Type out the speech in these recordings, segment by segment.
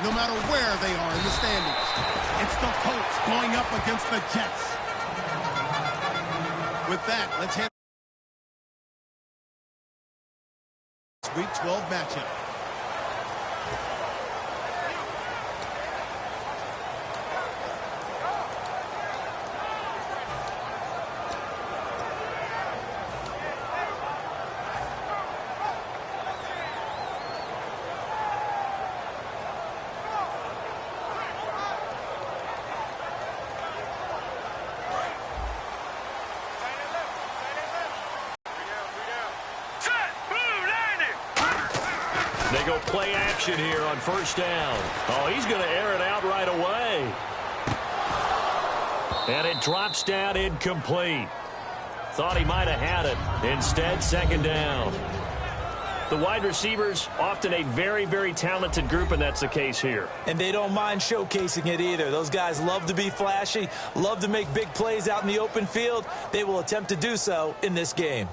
no matter where they are in the standings. It's the Colts going up against the Jets. With that, let's head Week 12 matchup. They go play action here on first down. Oh, he's going to air it out right away. And it drops down incomplete. Thought he might have had it. Instead, second down. The wide receivers, often a very, very talented group, and that's the case here. And they don't mind showcasing it either. Those guys love to be flashy, love to make big plays out in the open field. They will attempt to do so in this game.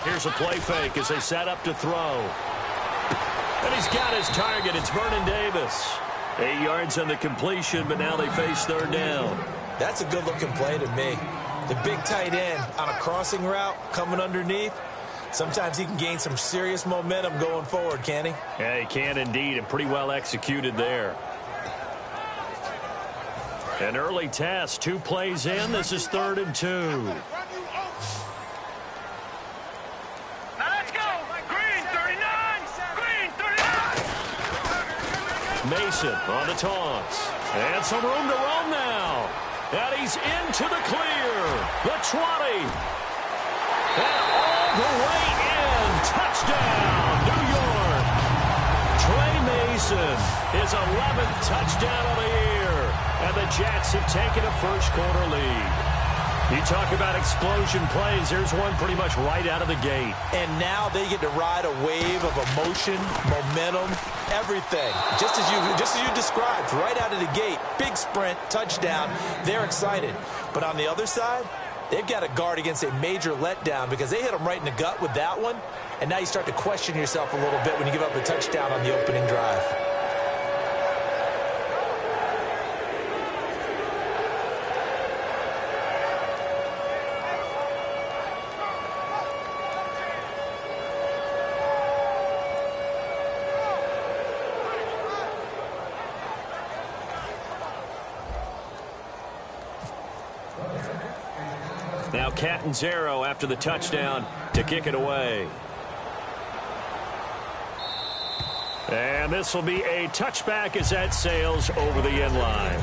Here's a play fake as they set up to throw. And he's got his target. It's Vernon Davis. 8 yards on the completion, but now they face third down. That's a good-looking play to me. The big tight end on a crossing route coming underneath. Sometimes he can gain some serious momentum going forward, can't he? Yeah, he can indeed, and pretty well executed there. An early test, 2 plays in. This is 3rd and 2. Mason on the taunts. And some room to roam now. And he's into the clear. The 20. And all the way in. Touchdown, New York. Trey Mason, his 11th touchdown of the year. And the Jets have taken a first-quarter lead. You talk about explosion plays. Here's one pretty much right out of the gate. And now they get to ride a wave of emotion, momentum, everything. Just as you described, right out of the gate. Big sprint, touchdown. They're excited. But on the other side, they've got to guard against a major letdown because they hit them right in the gut with that one. And now you start to question yourself a little bit when you give up a touchdown on the opening drive. Now Catanzaro after the touchdown to kick it away. And this will be a touchback as that sails over the end line.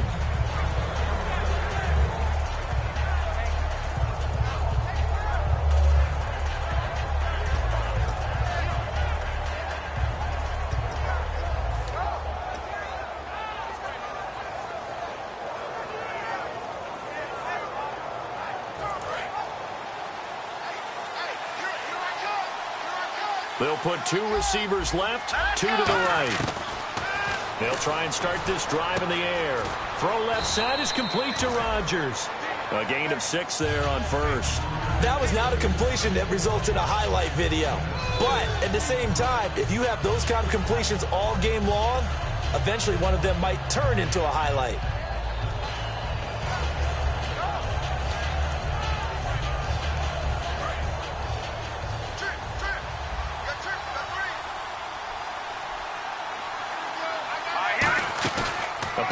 They'll put 2 receivers left, 2 to the right. They'll try and start this drive in the air. Throw left side is complete to Rodgers. A gain of 6 there on first. That was not a completion that results in a highlight video. But at the same time, if you have those kind of completions all game long, eventually one of them might turn into a highlight.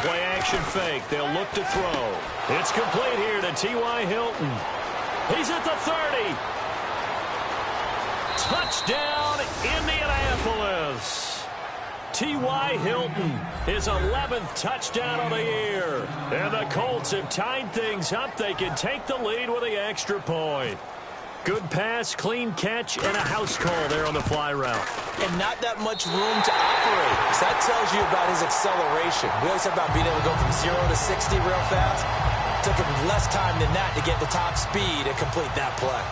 Play-action fake. They'll look to throw. It's complete here to T.Y. Hilton. He's at the 30. Touchdown, Indianapolis. T.Y. Hilton, his 11th touchdown of the year. And the Colts have tied things up. They can take the lead with the extra point. Good pass, clean catch, and a house call there on the fly route. And not that much room to operate. So that tells you about his acceleration. We always talk about being able to go from 0 to 60 real fast. took him less time than that to get the top speed and complete that play.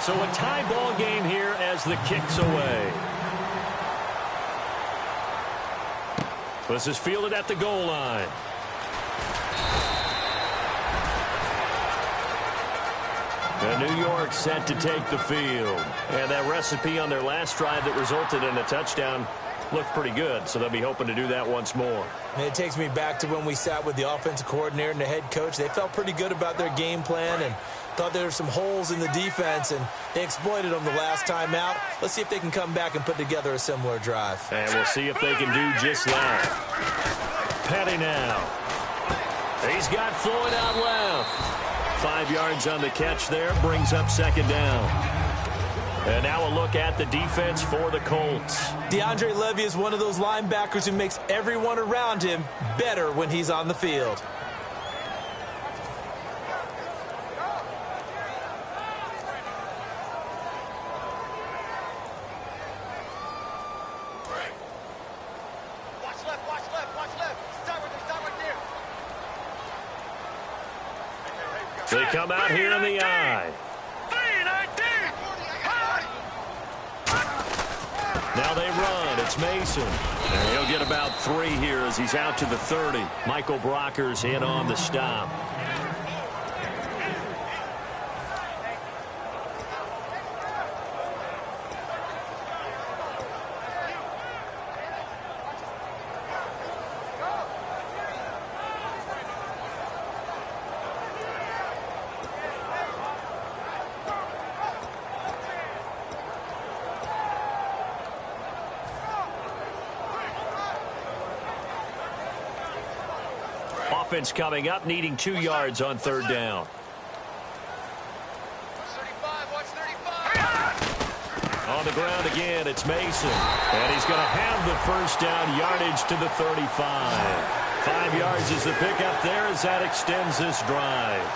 So a tie ball game here as the kick's away. This is fielded at the goal line. And New York set to take the field. And that recipe on their last drive that resulted in a touchdown looked pretty good, so they'll be hoping to do that once more. And it takes me back to when we sat with the offensive coordinator and the head coach. They felt pretty good about their game plan and thought there were some holes in the defense, and they exploited them the last time out. Let's see if they can come back and put together a similar drive. And we'll see if they can do just that. Petty now. He's got Floyd out left. 5 yards on the catch there, brings up second down. And now a look at the defense for the Colts. DeAndre Levy is one of those linebackers who makes everyone around him better when he's on the field. They come out here in the eye. Now they run. It's Mason. And he'll get about 3 here as he's out to the 30. Michael Brocker's in on the stop. Offense coming up, needing 2 yards on third down. On the ground again, it's Mason. And he's going to have the first down, yardage to the 35. 5 yards is the pickup there as that extends this drive.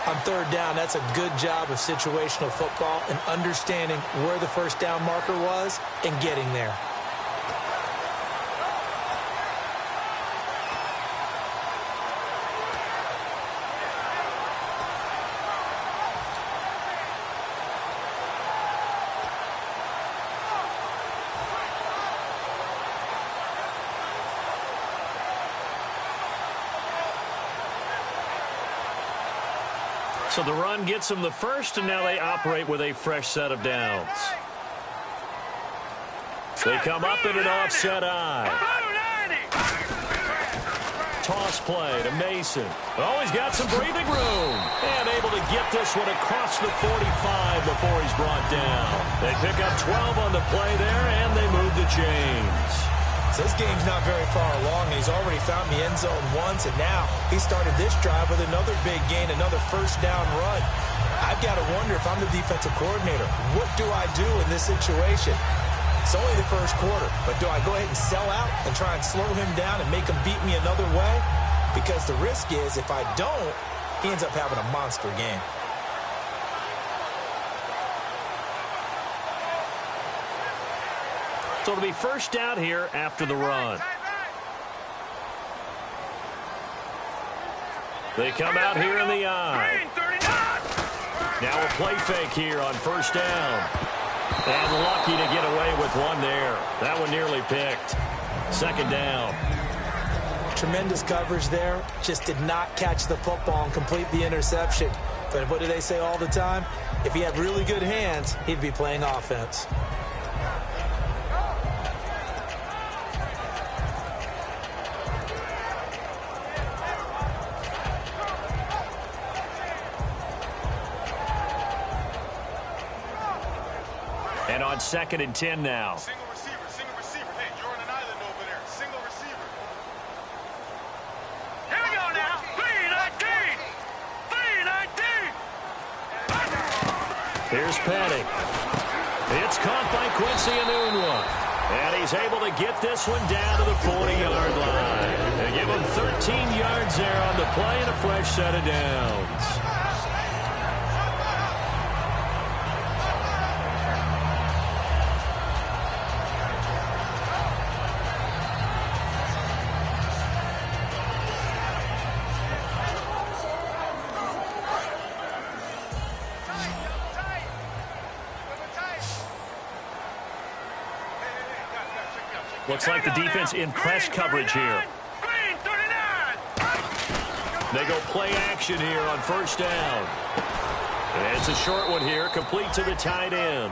On third down, that's a good job of situational football and understanding where the first down marker was and getting there. So the run gets them the first, and now they operate with a fresh set of downs. They come up in an offset eye. Toss play to Mason. Oh, he's got some breathing room. And able to get this one across the 45 before he's brought down. They pick up 12 on the play there, and they move the chains. So this game's not very far along, and he's already found the end zone once, and now he started this drive with another big gain, another first down run. I've got to wonder if I'm the defensive coordinator, what do I do in this situation? It's only the first quarter, but do I go ahead and sell out and try and slow him down and make him beat me another way? Because the risk is if I don't, he ends up having a monster game. So it'll be first down here after the run. They come out here in the eye. Now a play fake here on first down. And lucky to get away with one there. That one nearly picked. Second down. Tremendous coverage there. Just did not catch the football and complete the interception. But what do they say all the time? If he had really good hands, he'd be playing offense. And on 2nd and 10 now. Single receiver. Hey, you're on an island over there. Single receiver. Here we go now. 3-19. Here's Petty. It's caught by Quincy Enunwa. And he's able to get this one down to the 40-yard line. They give him 13 yards there on the play and a fresh set of downs. Looks like the defense in press coverage here. They go play action here on first down. And it's a short one here, complete to the tight end.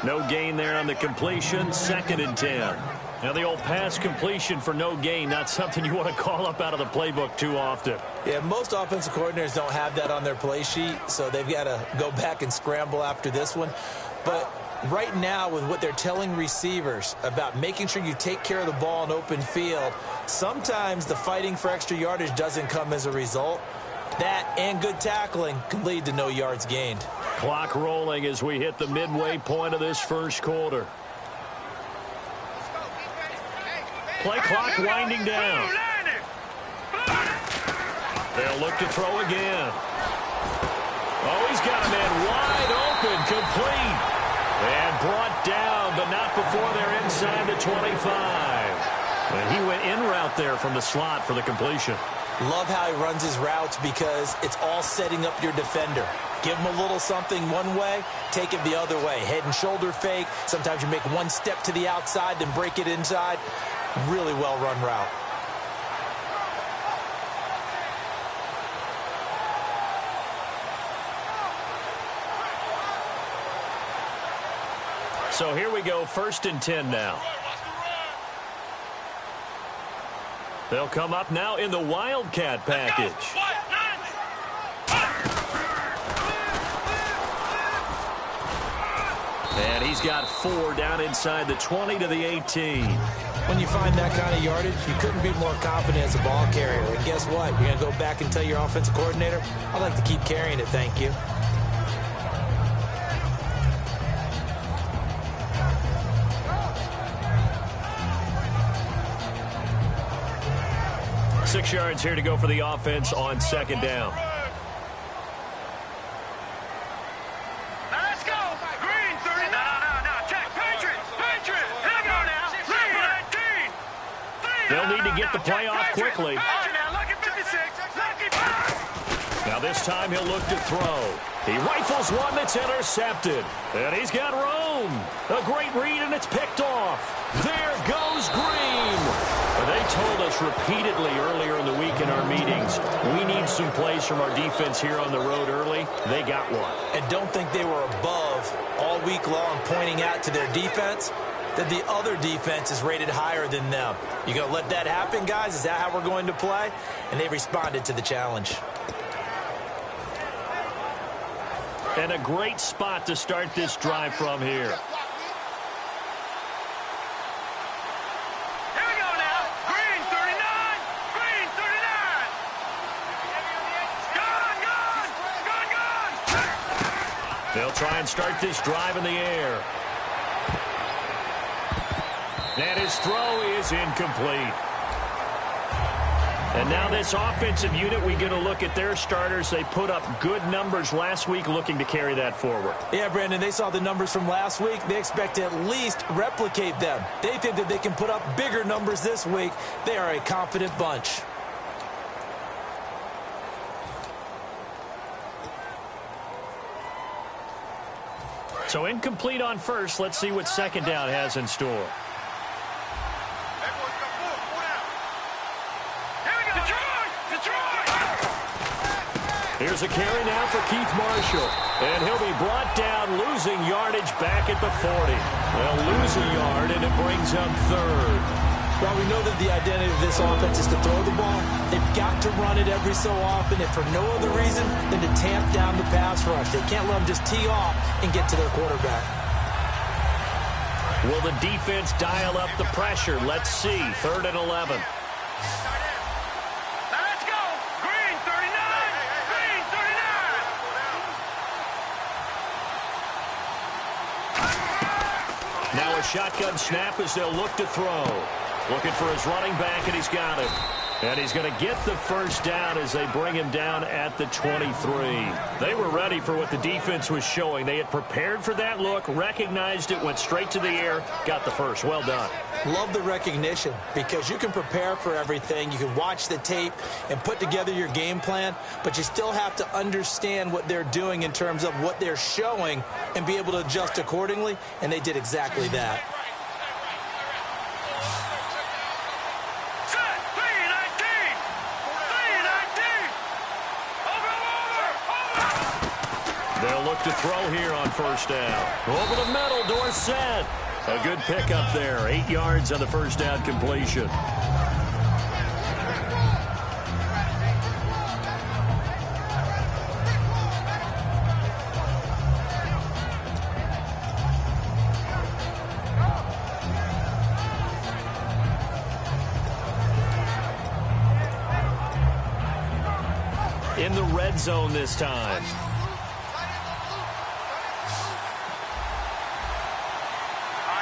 No gain there on the completion, 2nd and 10. Now the old pass completion for no gain, not something you want to call up out of the playbook too often. Yeah, most offensive coordinators don't have that on their play sheet, so they've got to go back and scramble after this one. But right now, with what they're telling receivers about making sure you take care of the ball in open field, sometimes the fighting for extra yardage doesn't come as a result. That and good tackling can lead to no yards gained. Clock rolling as we hit the midway point of this first quarter. Play clock winding down. They'll look to throw again. Oh, he's got a man wide open, complete. And brought down, but not before they're inside the 25. And he went in route there from the slot for the completion. Love how he runs his routes because it's all setting up your defender. Give him a little something one way, take it the other way. Head and shoulder fake. Sometimes you make one step to the outside, then break it inside. Really well-run route. So here we go, 1st and 10 now. They'll come up now in the Wildcat package. And he's got 4 down inside the 20 to the 18. When you find that kind of yardage, you couldn't be more confident as a ball carrier. And guess what? You're going to go back and tell your offensive coordinator, I'd like to keep carrying it, thank you. Six yards here to go for the offense on 2nd down. Let's go. Green 30. No. Check. Patriot. Here we go now. Green 19. They'll need to get the play off quickly. Lucky 56. Lucky. Now this time he'll look to throw. He rifles one that's intercepted. And he's got room. A great read, and it's picked off. There goes Green. They told us repeatedly earlier in the week in our meetings, we need some plays from our defense here on the road early. They got one. And don't think they were above all week long pointing out to their defense that the other defense is rated higher than them. You going to let that happen, guys? Is that how we're going to play? And they responded to the challenge. And a great spot to start this drive from here. They'll try and start this drive in the air. And his throw is incomplete. And now this offensive unit, we get a look at their starters. They put up good numbers last week, looking to carry that forward. Yeah, Brandon, they saw the numbers from last week. They expect to at least replicate them. They think that they can put up bigger numbers this week. They are a confident bunch. So incomplete on first. Let's see what 2nd down has in store. Here's a carry now for Keith Marshall. And he'll be brought down, losing yardage back at the 40. They'll lose a yard, and it brings up 3rd. Well, we know that the identity of this offense is to throw the ball. They've got to run it every so often, if for no other reason than to tamp down the pass rush. They can't let them just tee off and get to their quarterback. Will the defense dial up the pressure? Let's see. 3rd and 11. Let's go. Green 39. Green 39. Now a shotgun snap as they'll look to throw. Looking for his running back, and he's got it. And he's going to get the first down as they bring him down at the 23. They were ready for what the defense was showing. They had prepared for that look, recognized it, went straight to the air, got the first. Well done. Love the recognition because you can prepare for everything. You can watch the tape and put together your game plan, but you still have to understand what they're doing in terms of what they're showing and be able to adjust accordingly, and they did exactly that. They'll look to throw here on first down. Over the middle, Dorsett. A good pickup there. 8 yards on the first down completion. In the red zone this time.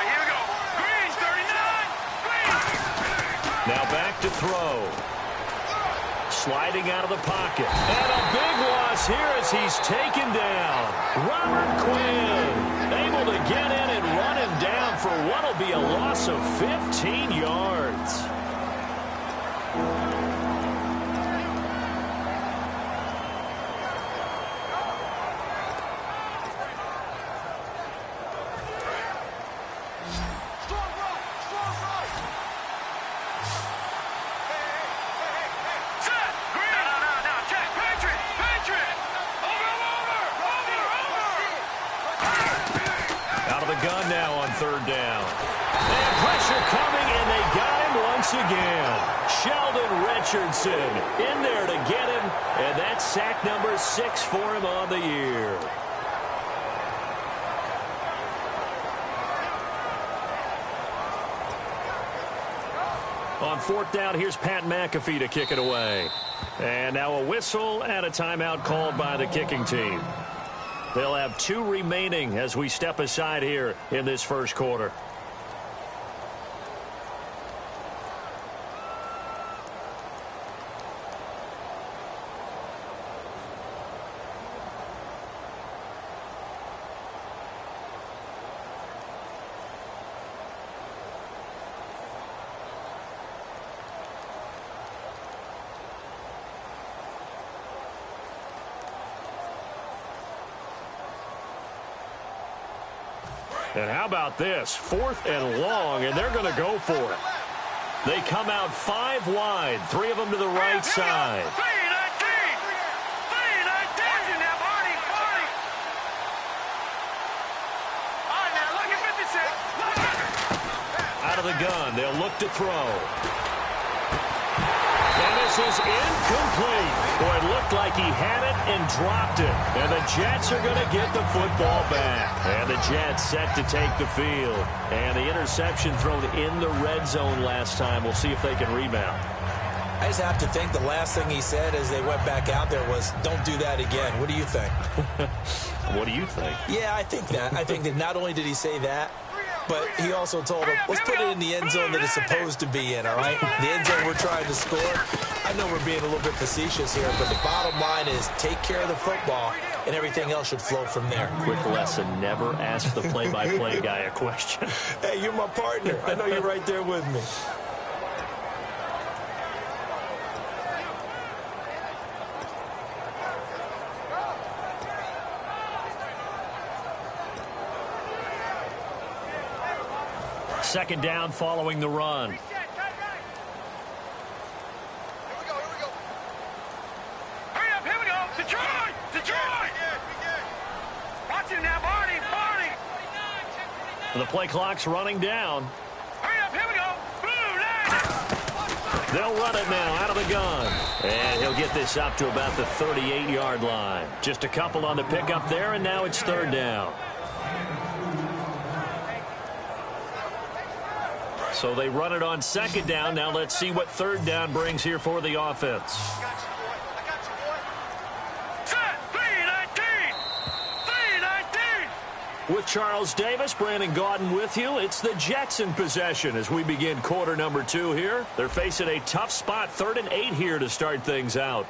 Here we go. Green, 39. Green. Now back to throw. Sliding out of the pocket. And a big loss here as he's taken down. Robert Quinn able to get in and run him down for what will be a loss of 15 yards. Gun now on third down. And pressure coming, and they got him once again. Sheldon Richardson in there to get him, and that's sack number 6 for him on the year. On fourth down, here's Pat McAfee to kick it away. And now a whistle and a timeout called by the kicking team. They'll have 2 remaining as we step aside here in this first quarter. And how about this? 4th and long, and they're going to go for it. They come out 5 wide, 3 of them to the right side. Out of the gun, they'll look to throw. And this is incomplete. Boy, it looked like he had it and dropped it. And the Jets are going to get the football back. And the Jets set to take the field. And the interception thrown in the red zone last time. We'll see if they can rebound. I just have to think the last thing he said as they went back out there was, don't do that again. What do you think? What do you think? Yeah, I think that. I think that not only did he say that, but he also told him, let's put it in the end zone that it's supposed to be in, all right? The end zone we're trying to score. I know we're being a little bit facetious here, but the bottom line is take care of the football, and everything else should flow from there. Quick lesson, never ask the play-by-play guy a question. Hey, you're my partner. I know you're right there with me. Second down following the run. Here we go. Detroit! Watch him now, Barney! The play clock's running down. Here we go. They'll run it now out of the gun. And he'll get this up to about the 38-yard line. Just a couple on the pickup there, and now it's third down. So they run it on second down. Now let's see what third down brings here for the offense. With Charles Davis, Brandon Gaudin with you. It's the Jets in possession as we begin quarter number 2 here. They're facing a tough spot, 3rd and 8 here to start things out.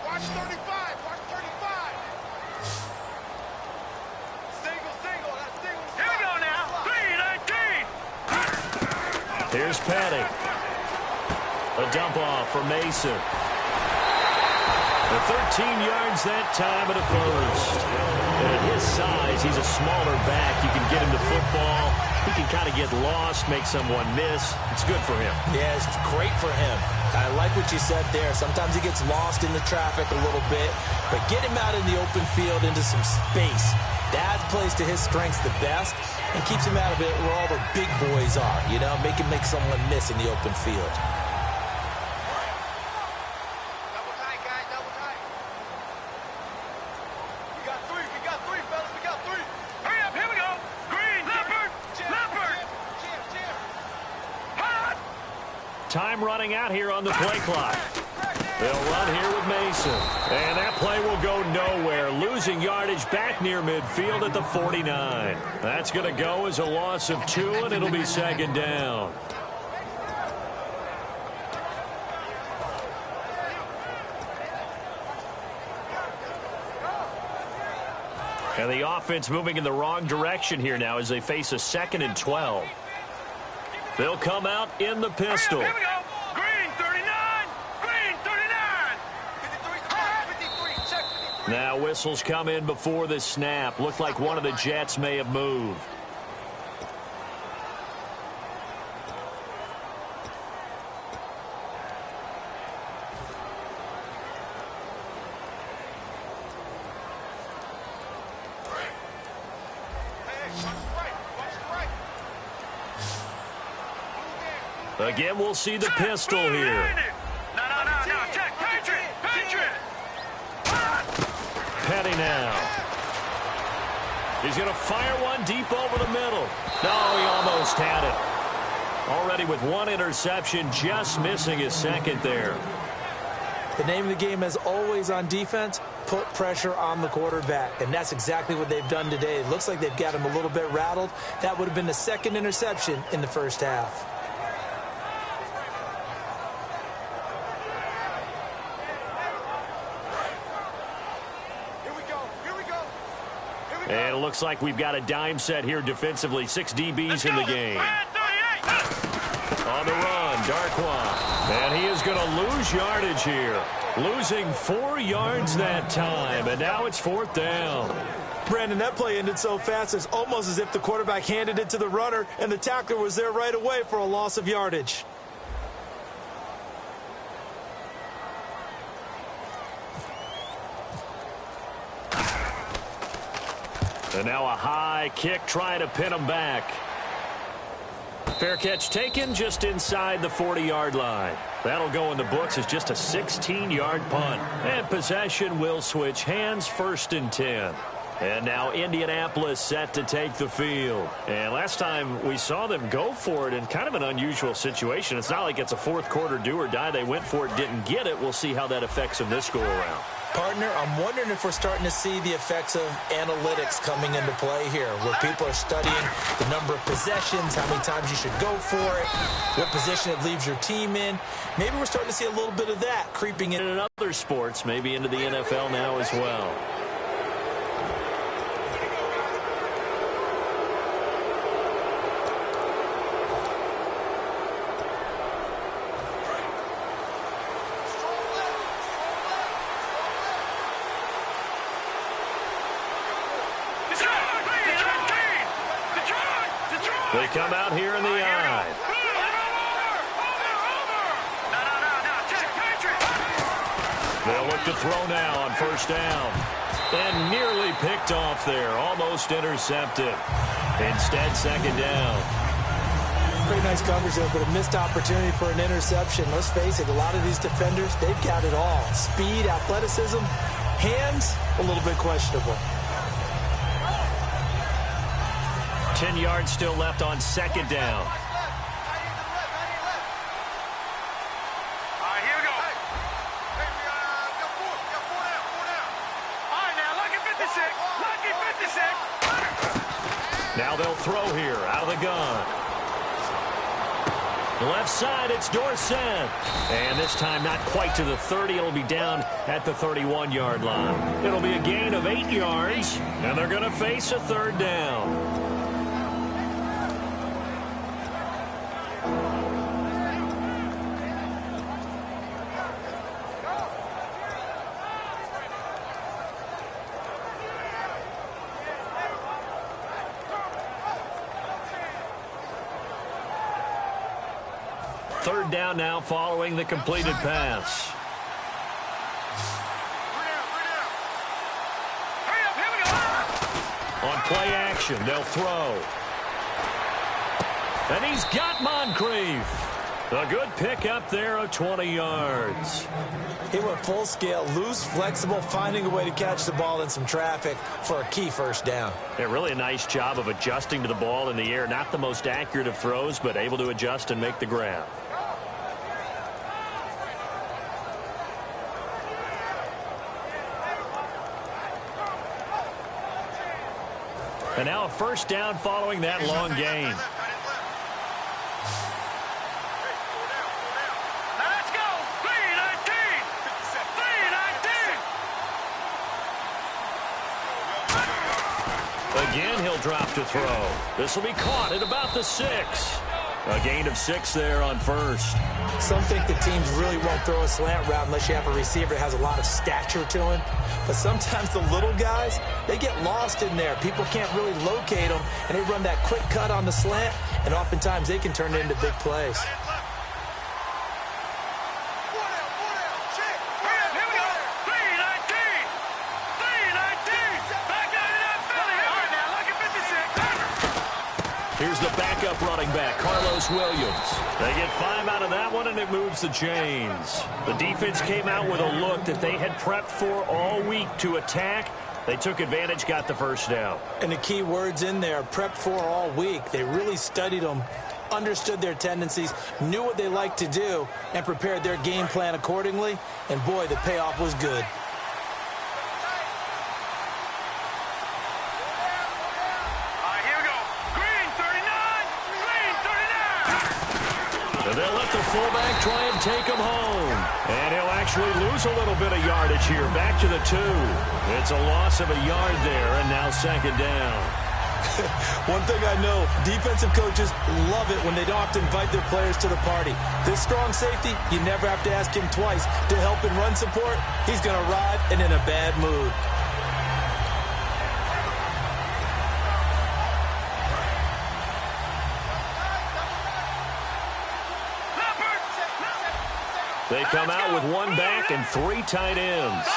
Watch 35. Single. That's single. Here we go now. 3-19. Here's Petty. A dump off for Mason. The 13 yards that time at a first. And at his size, he's a smaller back. You can get him to football. He can kind of get lost, make someone miss. It's good for him. Yeah, it's great for him. I like what you said there. Sometimes he gets lost in the traffic a little bit, but get him out in the open field into some space. That plays to his strengths the best and keeps him out of it where all the big boys are, you know, make someone miss in the open field. Time running out here on the play clock. They'll run here with Mason. And that play will go nowhere. Losing yardage back near midfield at the 49. That's going to go as a loss of 2, and it'll be second down. And the offense moving in the wrong direction here now as they face a 2nd and 12. They'll come out in the pistol. Here we go. Green 39. Green 39. Now whistles come in before the snap. Looked like one of the Jets may have moved. Again, we'll see the pistol here. No. Check. Patriot. Petty now. He's going to fire one deep over the middle. No, he almost had it. Already with one interception, just missing his second there. The name of the game, as always on defense, put pressure on the quarterback. And that's exactly what they've done today. It looks like they've got him a little bit rattled. That would have been the second interception in the first half. And it looks like we've got a dime set here defensively. 6 DBs in the game. On the run, Darkwa. And he is going to lose yardage here. Losing 4 yards that time. And now it's 4th down. Brandon, that play ended so fast, it's almost as if the quarterback handed it to the runner and the tackler was there right away for a loss of yardage. And now a high kick trying to pin him back. Fair catch taken just inside the 40-yard line. That'll go in the books as just a 16-yard punt. And possession will switch hands, 1st and 10. And now Indianapolis set to take the field. And last time we saw them go for it in kind of an unusual situation. It's not like it's a fourth quarter do or die. They went for it, didn't get it. We'll see how that affects them this go-around. Partner, I'm wondering if we're starting to see the effects of analytics coming into play here, where people are studying the number of possessions, how many times you should go for it, what position it leaves your team in. Maybe we're starting to see a little bit of that creeping in other sports, maybe into the NFL now as well. They come out here in the eye. They'll look to throw now on 1st down. And nearly picked off there. Almost intercepted. Instead, 2nd down. Pretty nice coverage there, but a missed opportunity for an interception. Let's face it, a lot of these defenders, they've got it all. Speed, athleticism, hands, a little bit questionable. 10 yards still left on 2nd down. All right, here we go. All right, now, lucky 56. Lucky 56. Now they'll throw here out of the gun. Left side, it's Dorsett. And this time not quite to the 30. It'll be down at the 31-yard line. It'll be a gain of 8 yards, and they're going to face a 3rd down. third down now following the completed pass. On play action, they'll throw. And he's got Moncrief. A good pick up there of 20 yards. He went full scale, loose, flexible, finding a way to catch the ball in some traffic for a key first down. Yeah, really a nice job of adjusting to the ball in the air. Not the most accurate of throws, but able to adjust and make the grab. And now a first down following that long gain. Again, he'll drop to throw. This will be caught at about the 6. A gain of 6 there on first. Some think the teams really won't throw a slant route unless you have a receiver that has a lot of stature to him. But sometimes the little guys, they get lost in there. People can't really locate them, and they run that quick cut on the slant, and oftentimes they can turn it into big plays. Here's the backup running back, Carlos Williams. They get 5 out of that one, and it moves the chains. The defense came out with a look that they had prepped for all week to attack. They took advantage, got the first down. And the key words in there, prepped for all week. They really studied them, understood their tendencies, knew what they liked to do, and prepared their game plan accordingly. And, boy, the payoff was good. They'll let the fullback try and take him home. And he'll actually lose a little bit of yardage here. Back to the 2. It's a loss of a yard there, and now second down. One thing I know, defensive coaches love it when they don't have to invite their players to the party. This strong safety, you never have to ask him twice to help in run support. He's going to arrive and in a bad mood. They come out with 1 back and 3 tight ends.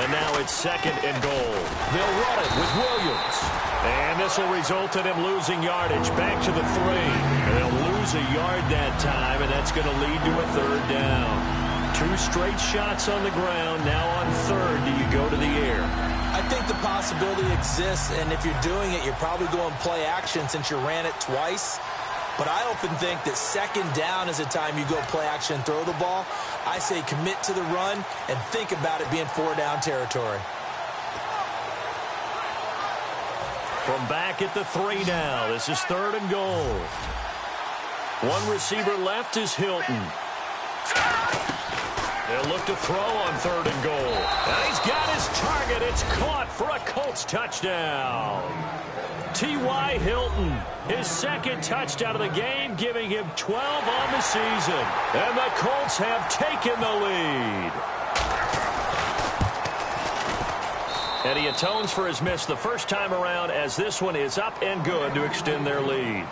And now it's second and goal. They'll run it with Williams. And this will result in him losing yardage back to the 3. And they'll lose a yard that time, and that's going to lead to a third down. 2 straight shots on the ground. Now on third, do you go to the air? I think the possibility exists, and if you're doing it, you're probably going play action since you ran it twice. But I often think that second down is a time you go play action and throw the ball. I say commit to the run and think about it being 4-down territory. From back at the 3 now, this is third and goal. 1 receiver left is Hilton. They'll look to throw on third and goal. And he's got his target. It's caught for a Colts touchdown. T.Y. Hilton, his second touchdown of the game, giving him 12 on the season. And the Colts have taken the lead. And he atones for his miss the first time around, as this one is up and good to extend their lead.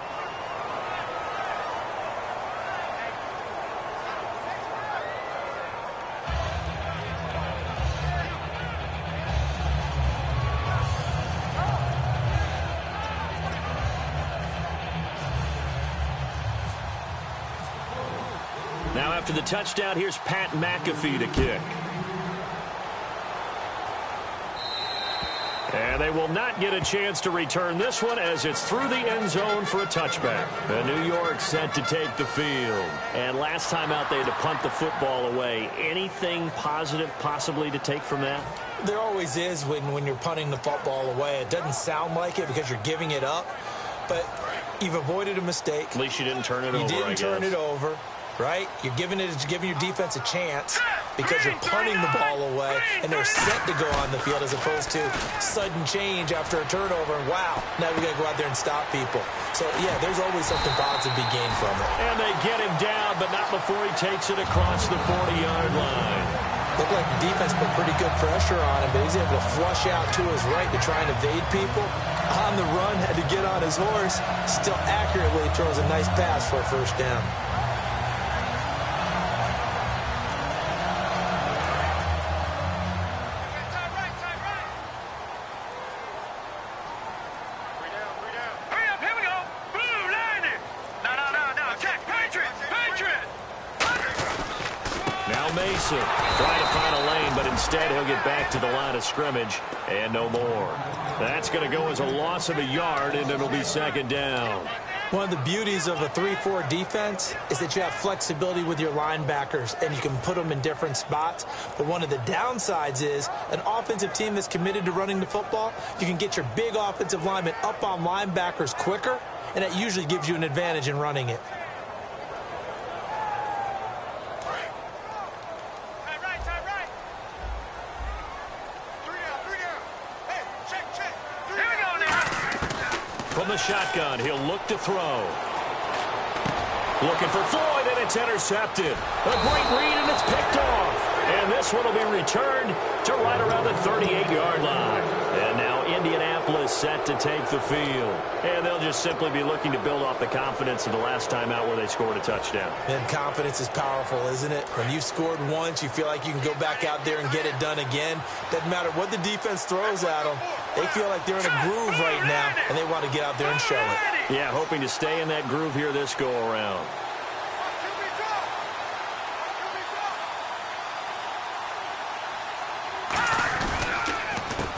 Now after the touchdown, here's Pat McAfee to kick. And they will not get a chance to return this one as it's through the end zone for a touchback. And New York set to take the field. And last time out, they had to punt the football away. Anything positive possibly to take from that? There always is when you're punting the football away. It doesn't sound like it because you're giving it up. But you've avoided a mistake. At least you didn't turn it over, You didn't turn it over. Right? You're giving your defense a chance because you're punting the ball away and they're set to go on the field as opposed to sudden change after a turnover. And wow, now we got to go out there and stop people. So, yeah, there's always something positive to be gained from it. And they get him down, but not before he takes it across the 40-yard line. Looked like the defense put pretty good pressure on him, but he's able to flush out to his right to try and evade people. On the run, had to get on his horse. Still accurately throws a nice pass for a first down. Now Mason trying to find a lane, but instead he'll get back to the line of scrimmage and no more. That's going to go as a loss of a yard, and it'll be second down. One of the beauties of a 3-4 defense is that you have flexibility with your linebackers, and you can put them in different spots. But one of the downsides is an offensive team that's committed to running the football, you can get your big offensive linemen up on linebackers quicker, and that usually gives you an advantage in running it. From the shotgun, he'll look to throw. Looking for Floyd, and it's intercepted. A great read, and it's picked off. And this one will be returned to right around the 38-yard line. And now Indianapolis set to take the field. And they'll just simply be looking to build off the confidence of the last time out where they scored a touchdown. And confidence is powerful, isn't it? When you've scored once, you feel like you can go back out there and get it done again. Doesn't matter what the defense throws at them. They feel like they're in a groove right now, and they want to get out there and show it. Yeah, hoping to stay in that groove here this go-around.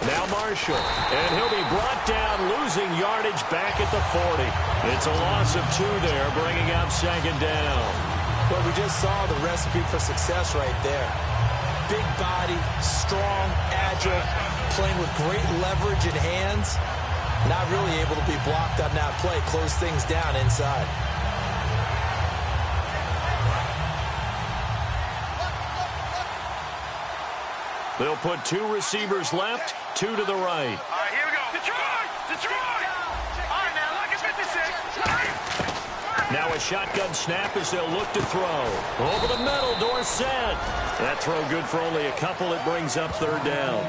Now Marshall, and he'll be brought down, losing yardage back at the 40. It's a loss of 2 there, bringing up second down. Well, we just saw the recipe for success right there. Big body, strong, agile, playing with great leverage in hands. Not really able to be blocked on that play, close things down inside. They'll put 2 receivers left, 2 to the right. All right, here we go. Detroit! Detroit! All right, now, look at 56. Now a shotgun snap as they'll look to throw. Over the middle, Dorsett. That throw good for only a couple. It brings up third down.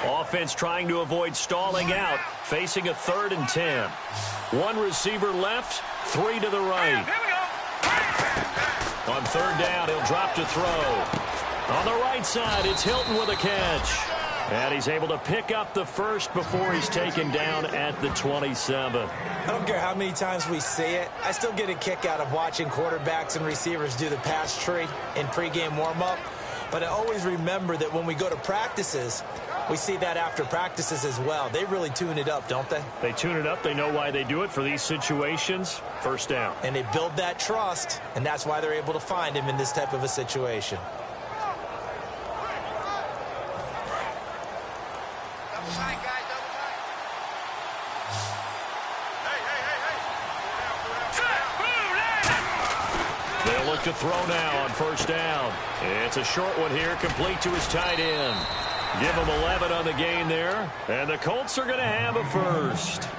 Offense trying to avoid stalling out, facing a 3rd and 10. 1 receiver left, 3 to the right. On 3rd down, he'll drop to throw. On the right side, it's Hilton with a catch. And he's able to pick up the first before he's taken down at the 27. I don't care how many times we see it. I still get a kick out of watching quarterbacks and receivers do the pass tree in pregame warm-up. But I always remember that when we go to practices, we see that after practices as well. They really tune it up, don't they? They tune it up. They know why they do it for these situations. First down. And they build that trust, and that's why they're able to find him in this type of a situation. They'll look to throw now on first down. It's a short one here, complete to his tight end. Give him 11 on the game there, and the Colts are going to have a first.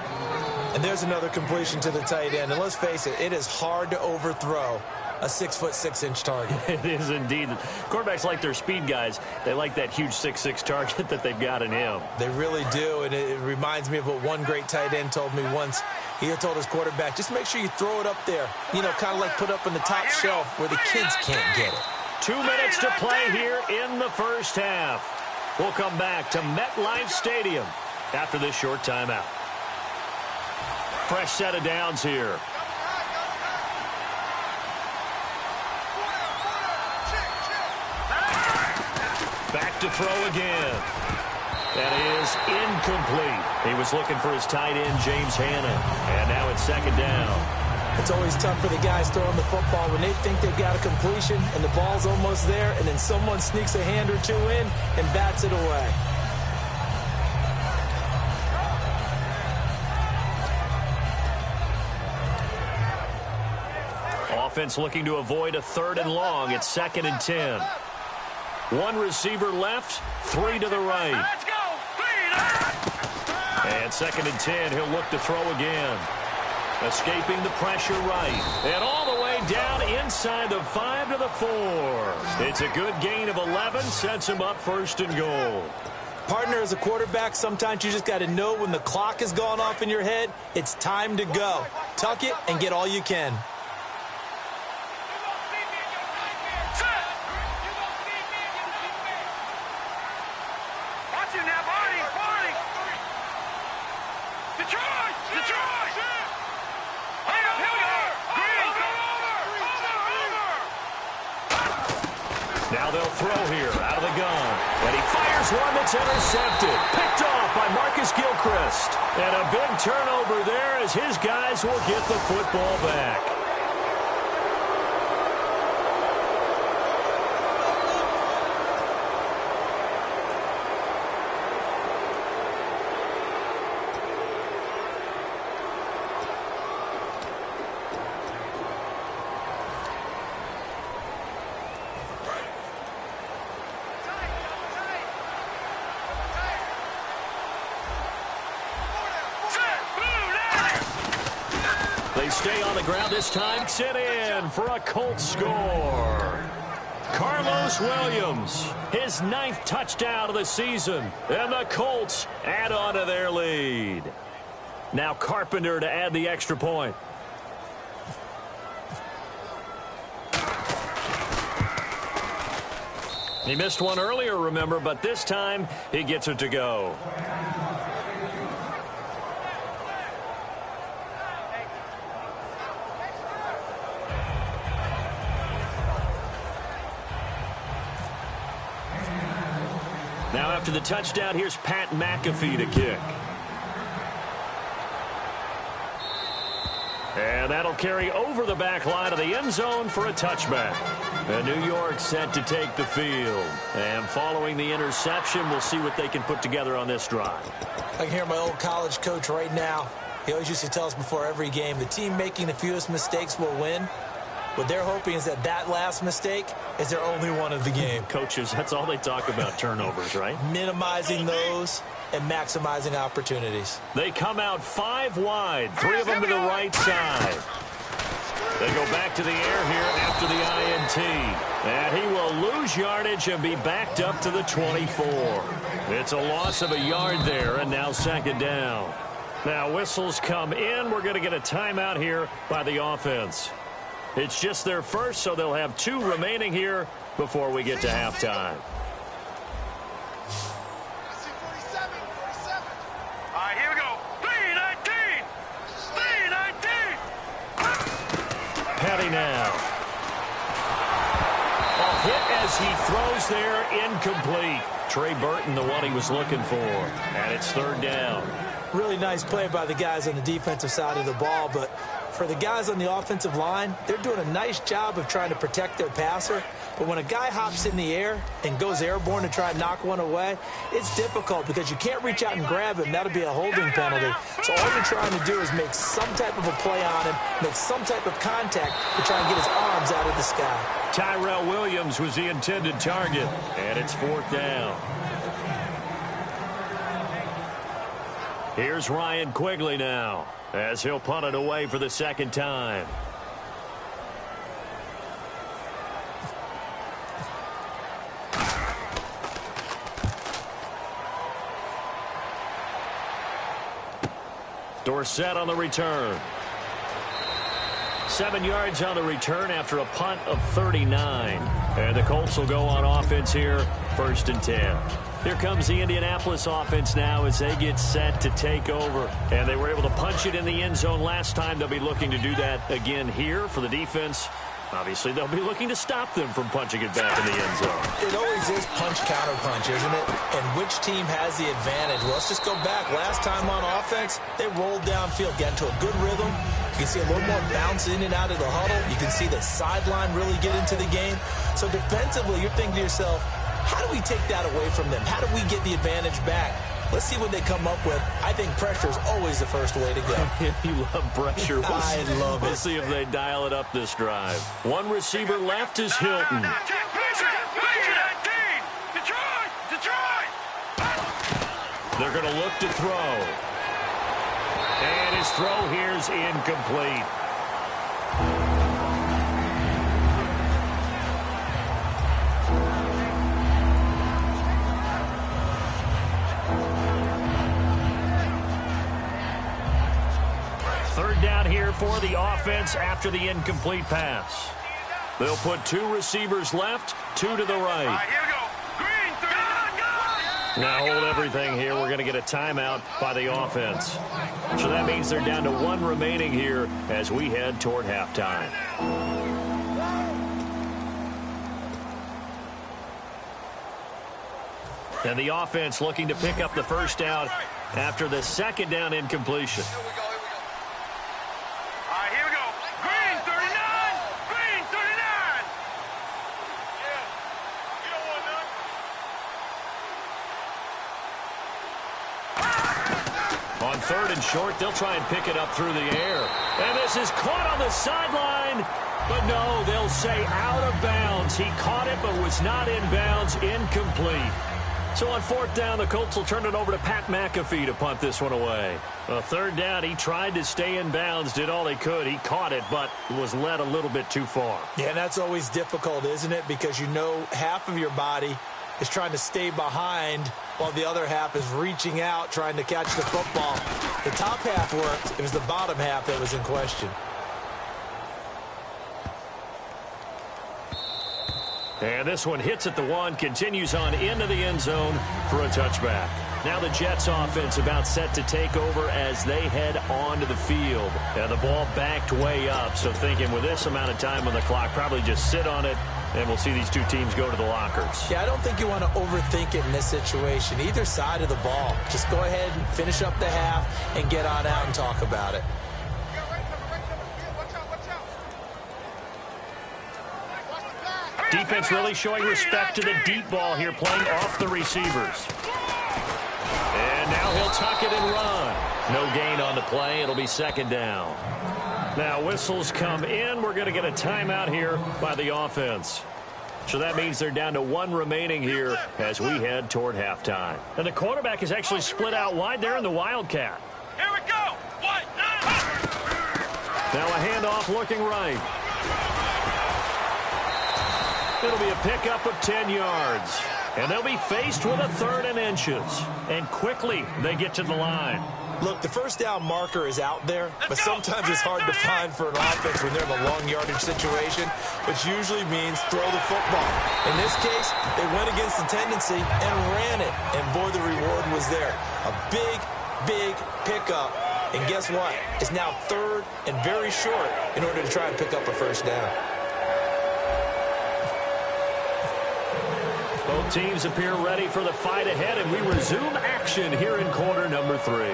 And there's another completion to the tight end. And let's face it, it is hard to overthrow a 6'6" target. It is indeed. Quarterbacks like their speed guys. They like that huge 6'6" target that they've got in him. They really do, and it reminds me of what one great tight end told me once. He had told his quarterback, just make sure you throw it up there, you know, kind of like put up on the top shelf where the kids can't get it. 2 minutes to play here in the first half. We'll come back to MetLife Stadium after this short timeout. Fresh set of downs here. Back to throw again. That is incomplete. He was looking for his tight end, James Hanna. And now it's second down. It's always tough for the guys throwing the football when they think they've got a completion and the ball's almost there, and then someone sneaks a hand or 2 in and bats it away. Offense looking to avoid a 3rd and long. It's 2nd and 10. 1 receiver left, 3 to the right. Let's go! And 2nd and 10, he'll look to throw again. Escaping the pressure right. And all the way down inside the 5 to the 4. It's a good gain of 11, sets him up 1st and goal. Partner, as a quarterback, sometimes you just got to know when the clock has gone off in your head, it's time to go. Tuck it and get all you can. Watch him now, Barney! Detroit! Hang up, here we are! Now they'll throw here out of the gun. And he fires one that's intercepted. Picked off by Marcus Gilchrist. And a big turnover there as his guys will get the football back. They stay on the ground this time. Sit in for a Colts score. Carlos Williams, his 9th touchdown of the season. And the Colts add on to their lead. Now Carpenter to add the extra point. He missed one earlier, remember, but this time he gets it to go. Now after the touchdown, here's Pat McAfee to kick. And that'll carry over the back line of the end zone for a touchback. And New York set to take the field. And following the interception, we'll see what they can put together on this drive. I can hear my old college coach right now. He always used to tell us before every game, the team making the fewest mistakes will win. What they're hoping is that last mistake is their only one of the game. Coaches, that's all they talk about, turnovers, right? Minimizing those and maximizing opportunities. They come out 5 wide, 3 of them to the right side. They go back to the air here after the INT. And he will lose yardage and be backed up to the 24. It's a loss of a yard there, and now second down. Now whistles come in. We're going to get a timeout here by the offense. It's just their first, so they'll have 2 remaining here before we get to halftime. All right, here we go. 3-19! 3-19! Petty now. A hit as he throws there, incomplete. Trey Burton, the one he was looking for. And it's third down. Really nice play by the guys on the defensive side of the ball, but for the guys on the offensive line, they're doing a nice job of trying to protect their passer. But when a guy hops in the air and goes airborne to try and knock one away, it's difficult because you can't reach out and grab him. That'll be a holding penalty. So all you're trying to do is make some type of a play on him, make some type of contact to try and get his arms out of the sky. Tyrell Williams was the intended target, and it's 4th down. Here's Ryan Quigley now, as he'll punt it away for the second time. Dorsett on the return. 7 yards on the return after a punt of 39. And the Colts will go on offense here, 1st and 10. Here comes the Indianapolis offense now as they get set to take over. And they were able to punch it in the end zone last time. They'll be looking to do that again here for the defense. Obviously, they'll be looking to stop them from punching it back in the end zone. It always is punch-counter-punch, isn't it? And which team has the advantage? Well, let's just go back. Last time on offense, they rolled downfield, got into a good rhythm. You can see a little more bounce in and out of the huddle. You can see the sideline really get into the game. So defensively, you're thinking to yourself, how do we take that away from them? How do we get the advantage back? Let's see what they come up with. I think pressure is always the first way to go. You love pressure. I love it. We'll see if they dial it up this drive. One receiver left is Hilton. They're going to look to throw. And his throw here's incomplete. down here for the offense after the incomplete pass. They'll put 2 receivers left, 2 to the right. All right, here we go. Green, go! Now hold everything here. We're going to get a timeout by the offense. So that means they're down to 1 remaining here as we head toward halftime. And the offense looking to pick up the first down after the second down incompletion. All right, here we go. Green, 39! Green, 39! Yeah, you don't want none. On 3rd and short, they'll try and pick it up through the air. And this is caught on the sideline. But no, they'll say out of bounds. He caught it but was not in bounds, incomplete. So on 4th down, the Colts will turn it over to Pat McAfee to punt this one away. 3rd down, he tried to stay in bounds, did all he could. He caught it, but was led a little bit too far. Yeah, and that's always difficult, isn't it? Because you know half of your body is trying to stay behind while the other half is reaching out, trying to catch the football. The top half worked. It was the bottom half that was in question. And this one hits at the 1, continues on into the end zone for a touchback. Now the Jets offense about set to take over as they head onto the field. And the ball backed way up, so thinking with this amount of time on the clock, probably just sit on it, and we'll see these 2 teams go to the lockers. Yeah, I don't think you want to overthink it in this situation. Either side of the ball. Just go ahead and finish up the half and get on out and talk about it. Defense really showing respect to the deep ball here, playing off the receivers. And now he'll tuck it and run. No gain on the play. It'll be 2nd down. Now whistles come in. We're going to get a timeout here by the offense. So that means they're down to 1 remaining here as we head toward halftime. And the quarterback is actually split out wide there in the Wildcat. Here we go. White, now a handoff looking right. It'll be a pickup of 10 yards. And they'll be faced with a 3rd and inches. And quickly they get to the line. Look, the first down marker is out there, but sometimes it's hard to find for an offense when they're in a long yardage situation, which usually means throw the football. In this case, they went against the tendency and ran it. And boy, the reward was there. A big, big pickup. And guess what? It's now 3rd and very short in order to try and pick up a first down. Both teams appear ready for the fight ahead, and we resume action here in quarter number 3.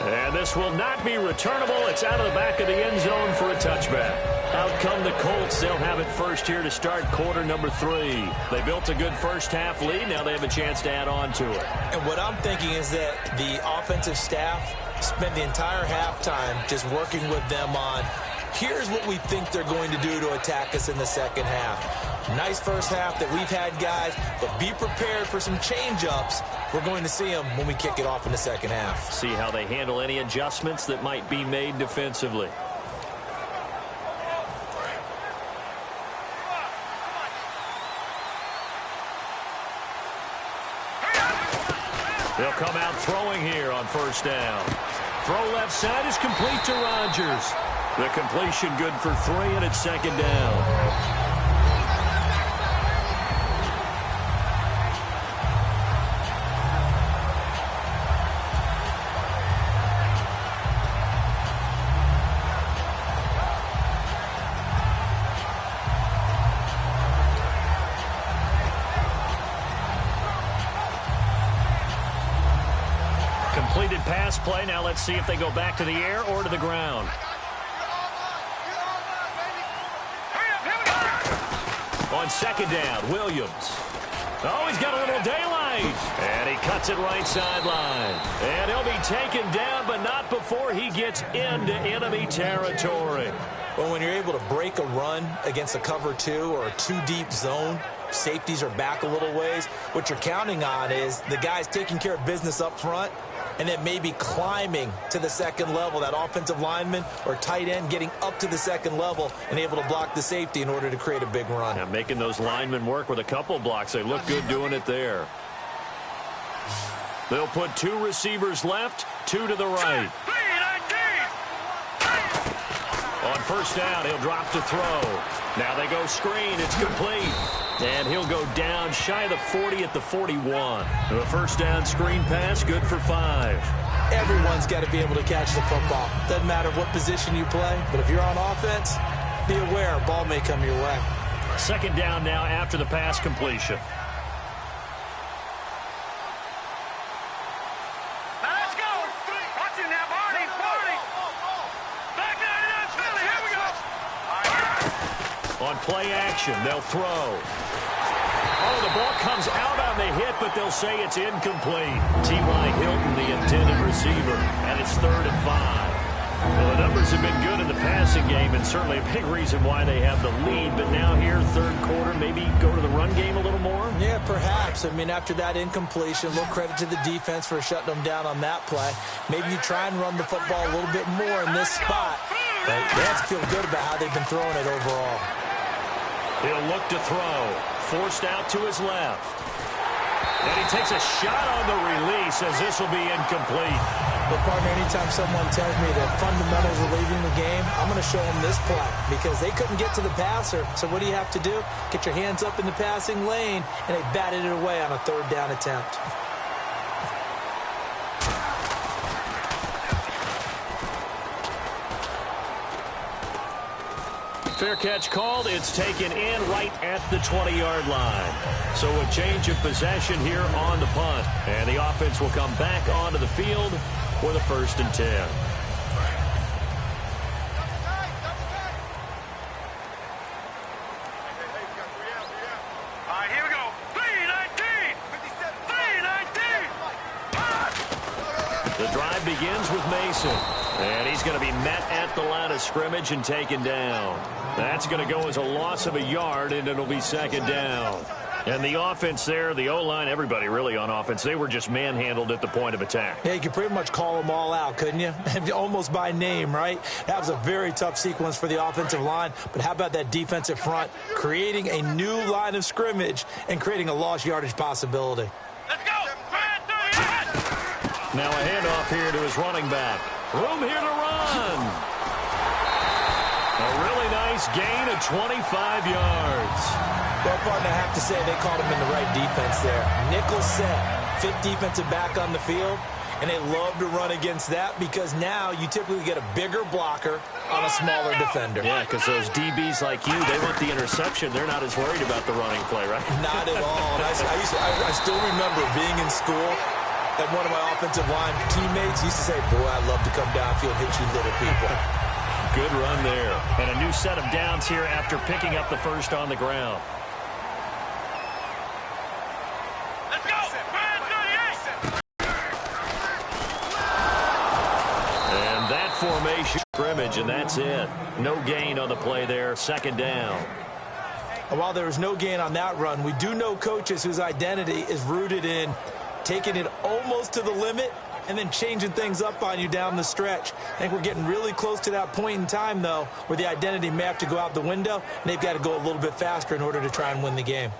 And this will not be returnable. It's out of the back of the end zone for a touchback. Out come the Colts. They'll have it first here to start quarter number 3. They built a good first half lead. Now they have a chance to add on to it. And what I'm thinking is that the offensive staff spent the entire halftime just working with them on, here's what we think they're going to do to attack us in the second half. Nice first half that we've had, guys, but be prepared for some change-ups. We're going to see them when we kick it off in the second half. See how they handle any adjustments that might be made defensively. They'll come out throwing here on first down. Throw left side is complete to Rodgers. The completion good for 3, and it's 2nd down. Completed pass play. Now let's see if they go back to the air or to the ground. On 2nd down, Williams. Oh, he's got a little daylight. And he cuts it right sideline. And he'll be taken down, but not before he gets into enemy territory. Well, when you're able to break a run against a cover 2 or a 2-deep zone, safeties are back a little ways. What you're counting on is the guys taking care of business up front and then maybe climbing to the second level, that offensive lineman or tight end getting up to the second level and able to block the safety in order to create a big run. Now making those linemen work with a couple blocks. They look good doing it there. They'll put 2 receivers left, 2 to the right. On first down, he'll drop to throw. Now they go screen. It's complete. And he'll go down shy of the 40 at the 41. The first down screen pass, good for 5. Everyone's got to be able to catch the football. Doesn't matter what position you play, but if you're on offense, be aware a ball may come your way. Second down now after the pass completion. Let's go. Watch it now, Barney. Back down, Philly. Here we go. On play action, they'll throw. Oh, the ball comes out on the hit, but they'll say it's incomplete. T.Y. Hilton, the intended receiver, and it's 3rd and 5. Well, the numbers have been good in the passing game, and certainly a big reason why they have the lead. But now here, third quarter, maybe go to the run game a little more? Yeah, perhaps. I mean, after that incompletion, a little credit to the defense for shutting them down on that play. Maybe you try and run the football a little bit more in this spot. But they have to feel good about how they've been throwing it overall. He'll look to throw. Forced out to his left. And he takes a shot on the release as this will be incomplete. But, partner, anytime someone tells me that fundamentals are leaving the game, I'm going to show them this play because they couldn't get to the passer. So what do you have to do? Get your hands up in the passing lane, and they batted it away on a 3rd down attempt. Fair catch called. It's taken in right at the 20-yard line. So a change of possession here on the punt. And the offense will come back onto the field for the 1st and 10. All right, here we go. 3-19. 3-19. The drive begins with Mason. And he's going to be met at the line of scrimmage and taken down. That's going to go as a loss of a yard, and it'll be 2nd down. And the offense there, the O-line, everybody really on offense, they were just manhandled at the point of attack. Yeah, you could pretty much call them all out, couldn't you? Almost by name, right? That was a very tough sequence for the offensive line. But how about that defensive front creating a new line of scrimmage and creating a lost yardage possibility? Let's go. Now a handoff here to his running back. Room here to run. A really nice gain of 25 yards. Well, partner, I have to say they caught him in the right defense there. Nickel set, fit defensive back on the field, and they love to run against that because now you typically get a bigger blocker on a smaller defender. Yeah, because those DBs like you, they want the interception. They're not as worried about the running play, right? Not at all. And I still remember being in school, and one of my offensive line teammates used to say, boy, I'd love to come downfield and hit you little people. Good run there. And a new set of downs here after picking up the first on the ground. Let's go. And that formation scrimmage, and that's it. No gain on the play there. 2nd down. And while there was no gain on that run, we do know coaches whose identity is rooted in taking it almost to the limit and then changing things up on you down the stretch. I think we're getting really close to that point in time, though, where the identity may have to go out the window, and they've got to go a little bit faster in order to try and win the game.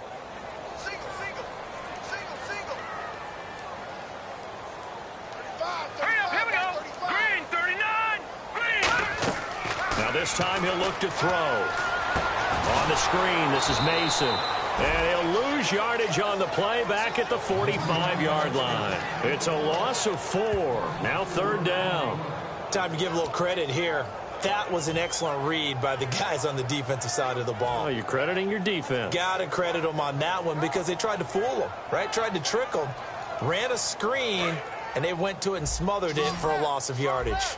Hurry up, here we go. Green, 39. Green. Now this time he'll look to throw. On the screen, this is Mason. And he'll lose yardage on the play back at the 45-yard line. It's a loss of 4. Now 3rd down. Time to give a little credit here. That was an excellent read by the guys on the defensive side of the ball. Oh, you're crediting your defense. Got to credit them on that one because they tried to fool them, right? Tried to trick them, ran a screen, and they went to it and smothered it for a loss of yardage.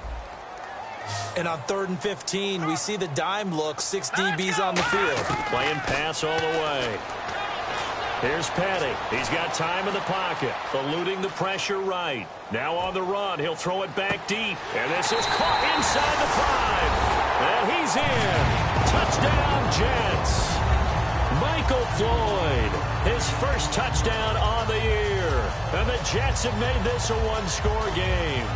And on 3rd and 15, we see the dime look, 6 DBs on the field. Playing pass all the way. Here's Petty. He's got time in the pocket, eluding the pressure right. Now on the run, he'll throw it back deep. And this is caught inside the 5. And he's in. Touchdown, Jets. Michael Floyd, his first touchdown on the year. And the Jets have made this a one-score game.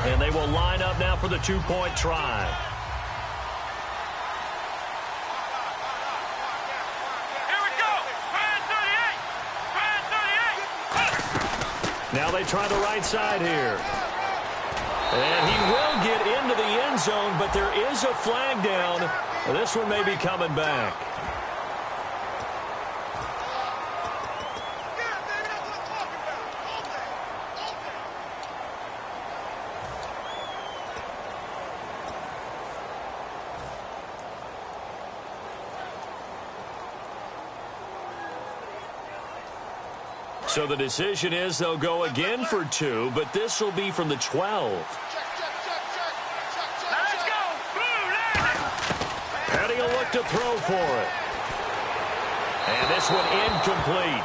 And they will line up now for the 2-point try. Here we go. Brand 38. Brand 38. Now they try the right side here. And he will get into the end zone, but there is a flag down. This one may be coming back. So the decision is they'll go again for 2, but this will be from the 12. Let's go. Petty will look to throw for it. And this one incomplete.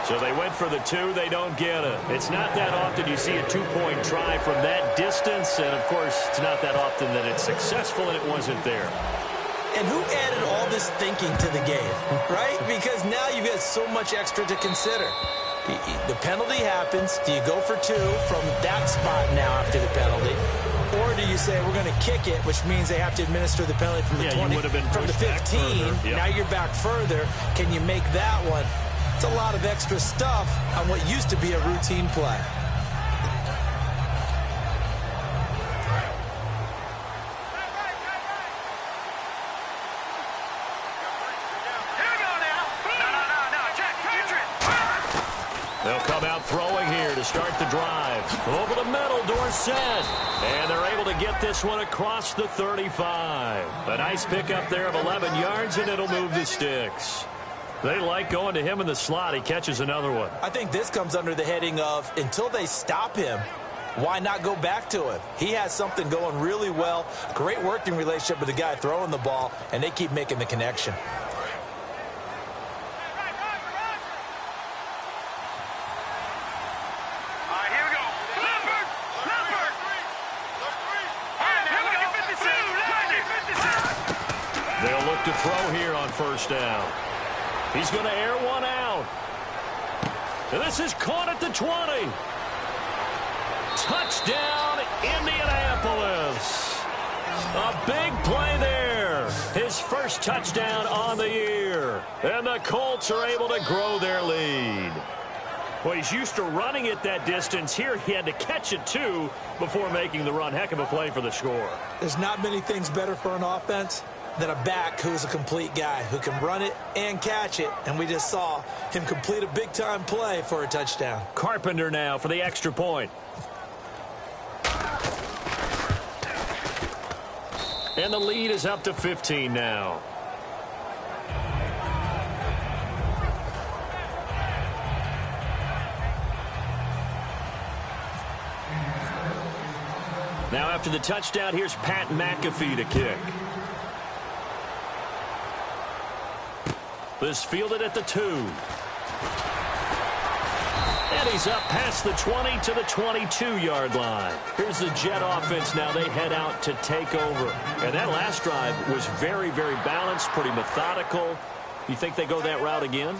So they went for the 2. They don't get it. It's not that often you see a 2-point try from that distance. And, of course, it's not that often that it's successful, and it wasn't there. And who added all this thinking to the game, right? Because now you've got so much extra to consider. The penalty happens. Do you go for 2 from that spot now after the penalty? Or do you say we're going to kick it, which means they have to administer the penalty from the 20, from the 15. Yep. Now you're back further. Can you make that one? It's a lot of extra stuff on what used to be a routine play. They'll come out throwing here to start the drive. Over the middle, Dorsett. And they're able to get this one across the 35. A nice pickup there of 11 yards, and it'll move the sticks. They like going to him in the slot. He catches another one. I think this comes under the heading of until they stop him, why not go back to him? He has something going really well. Great working relationship with the guy throwing the ball, and they keep making the connection. They'll look to throw here on first down. He's going to air one out. And this is caught at the 20. Touchdown, Indianapolis. A big play there. His first touchdown on the year. And the Colts are able to grow their lead. Well, he's used to running it that distance. Here he had to catch it, too, before making the run. Heck of a play for the score. There's not many things better for an offense than a back who's a complete guy who can run it and catch it. And we just saw him complete a big-time play for a touchdown. Carpenter now for the extra point. And the lead is up to 15 now. Now after the touchdown, here's Pat McAfee to kick. This fielded at the 2. And he's up past the 20 to the 22-yard line. Here's the Jet offense now. They head out to take over. And that last drive was very, very balanced, pretty methodical. You think they go that route again?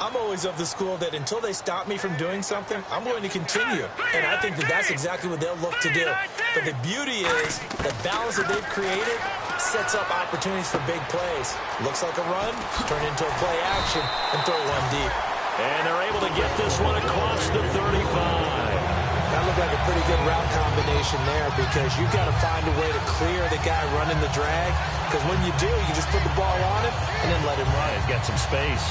I'm always of the school that until they stop me from doing something, I'm going to continue. And I think that that's exactly what they'll look to do. But the beauty is the balance that they've created sets up opportunities for big plays. Looks like a run, turn into a play action, and throw one deep. And they're able to get this one across the 35. That looked like a pretty good route combination there because you've got to find a way to clear the guy running the drag. Because when you do, you just put the ball on him and then let him run. He's got some space.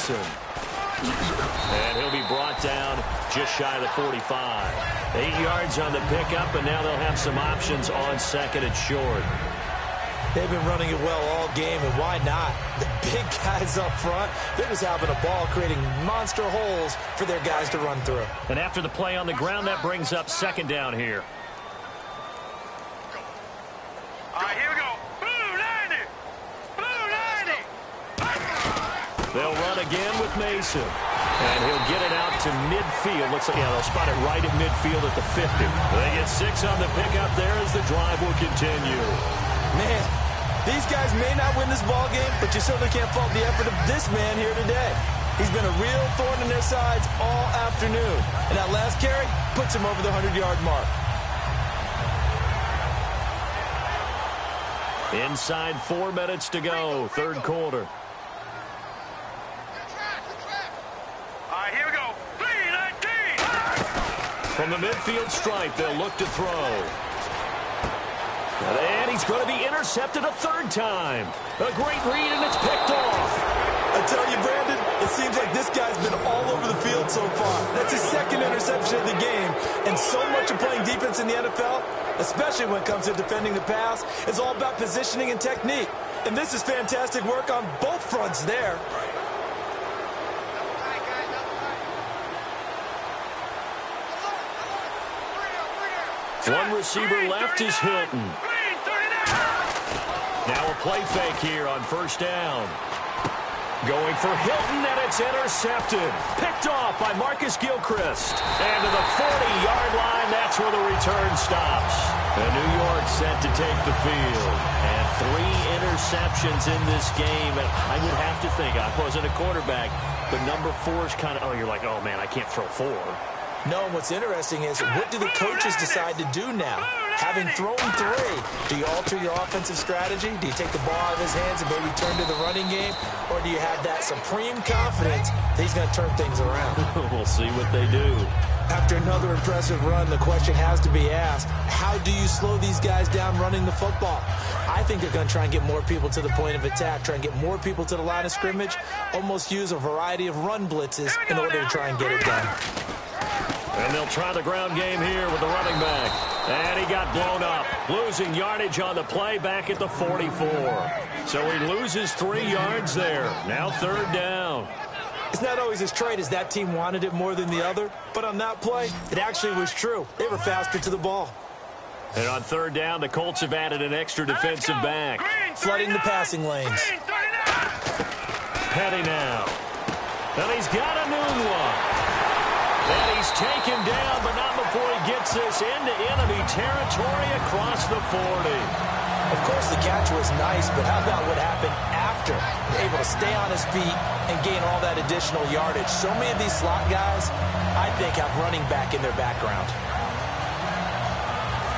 And he'll be brought down just shy of the 45. 8 yards on the pickup, and now they'll have some options on second and short. They've been running it well all game, and why not? The big guys up front, they're just having a ball, creating monster holes for their guys to run through. And after the play on the ground, that brings up second down here. All right, here we go. Blue 90! Blue 90! They'll run again with Mason. And he'll get it out to midfield. Looks like, yeah, they'll spot it right at midfield at the 50. They get 6 on the pickup there as the drive will continue. Man, These guys may not win this ball game, but you certainly can't fault the effort of this man here today. He's been a real thorn in their sides all afternoon. And that last carry puts him over the 100-yard mark. Inside 4 minutes to go, third quarter. All right, here we go. 3-19. From the midfield stripe, they'll look to throw. And he's going to be intercepted a third time. A great read, and it's picked off. I tell you, Brandon, it seems like this guy's been all over the field so far. That's his second interception of the game. And so much of playing defense in the NFL, especially when it comes to defending the pass, is all about positioning and technique. And this is fantastic work on both fronts there. One receiver left is Hilton. Now a play fake here on first down. Going for Hilton, and it's intercepted. Picked off by Marcus Gilchrist. And to the 40-yard line, that's where the return stops. And New York set to take the field. And 3 interceptions in this game. And I would have to think, I wasn't a quarterback, but number 4 is kind of, oh, you're like, oh, man, I can't throw 4. No, and what's interesting is, what do the coaches decide to do now? Having thrown 3, do you alter your offensive strategy? Do you take the ball out of his hands and maybe turn to the running game? Or do you have that supreme confidence that he's going to turn things around? We'll see what they do. After another impressive run, the question has to be asked, how do you slow these guys down running the football? I think they're going to try and get more people to the point of attack, try and get more people to the line of scrimmage, almost use a variety of run blitzes in order to try and get it done. And they'll try the ground game here with the running back. And he got blown up. Losing yardage on the play back at the 44. So he loses 3 yards there. Now third down. It's not always as straight as that team wanted it more than the other. But on that play, it actually was true. They were faster to the ball. And on third down, the Colts have added an extra defensive back. Flooding the passing lanes. Petty now. And he's got a new one. And he's taken down, but not before he gets this into enemy territory across the 40. Of course, the catch was nice, but how about what happened after? Able to stay on his feet and gain all that additional yardage. So many of these slot guys, I think, have running back in their background.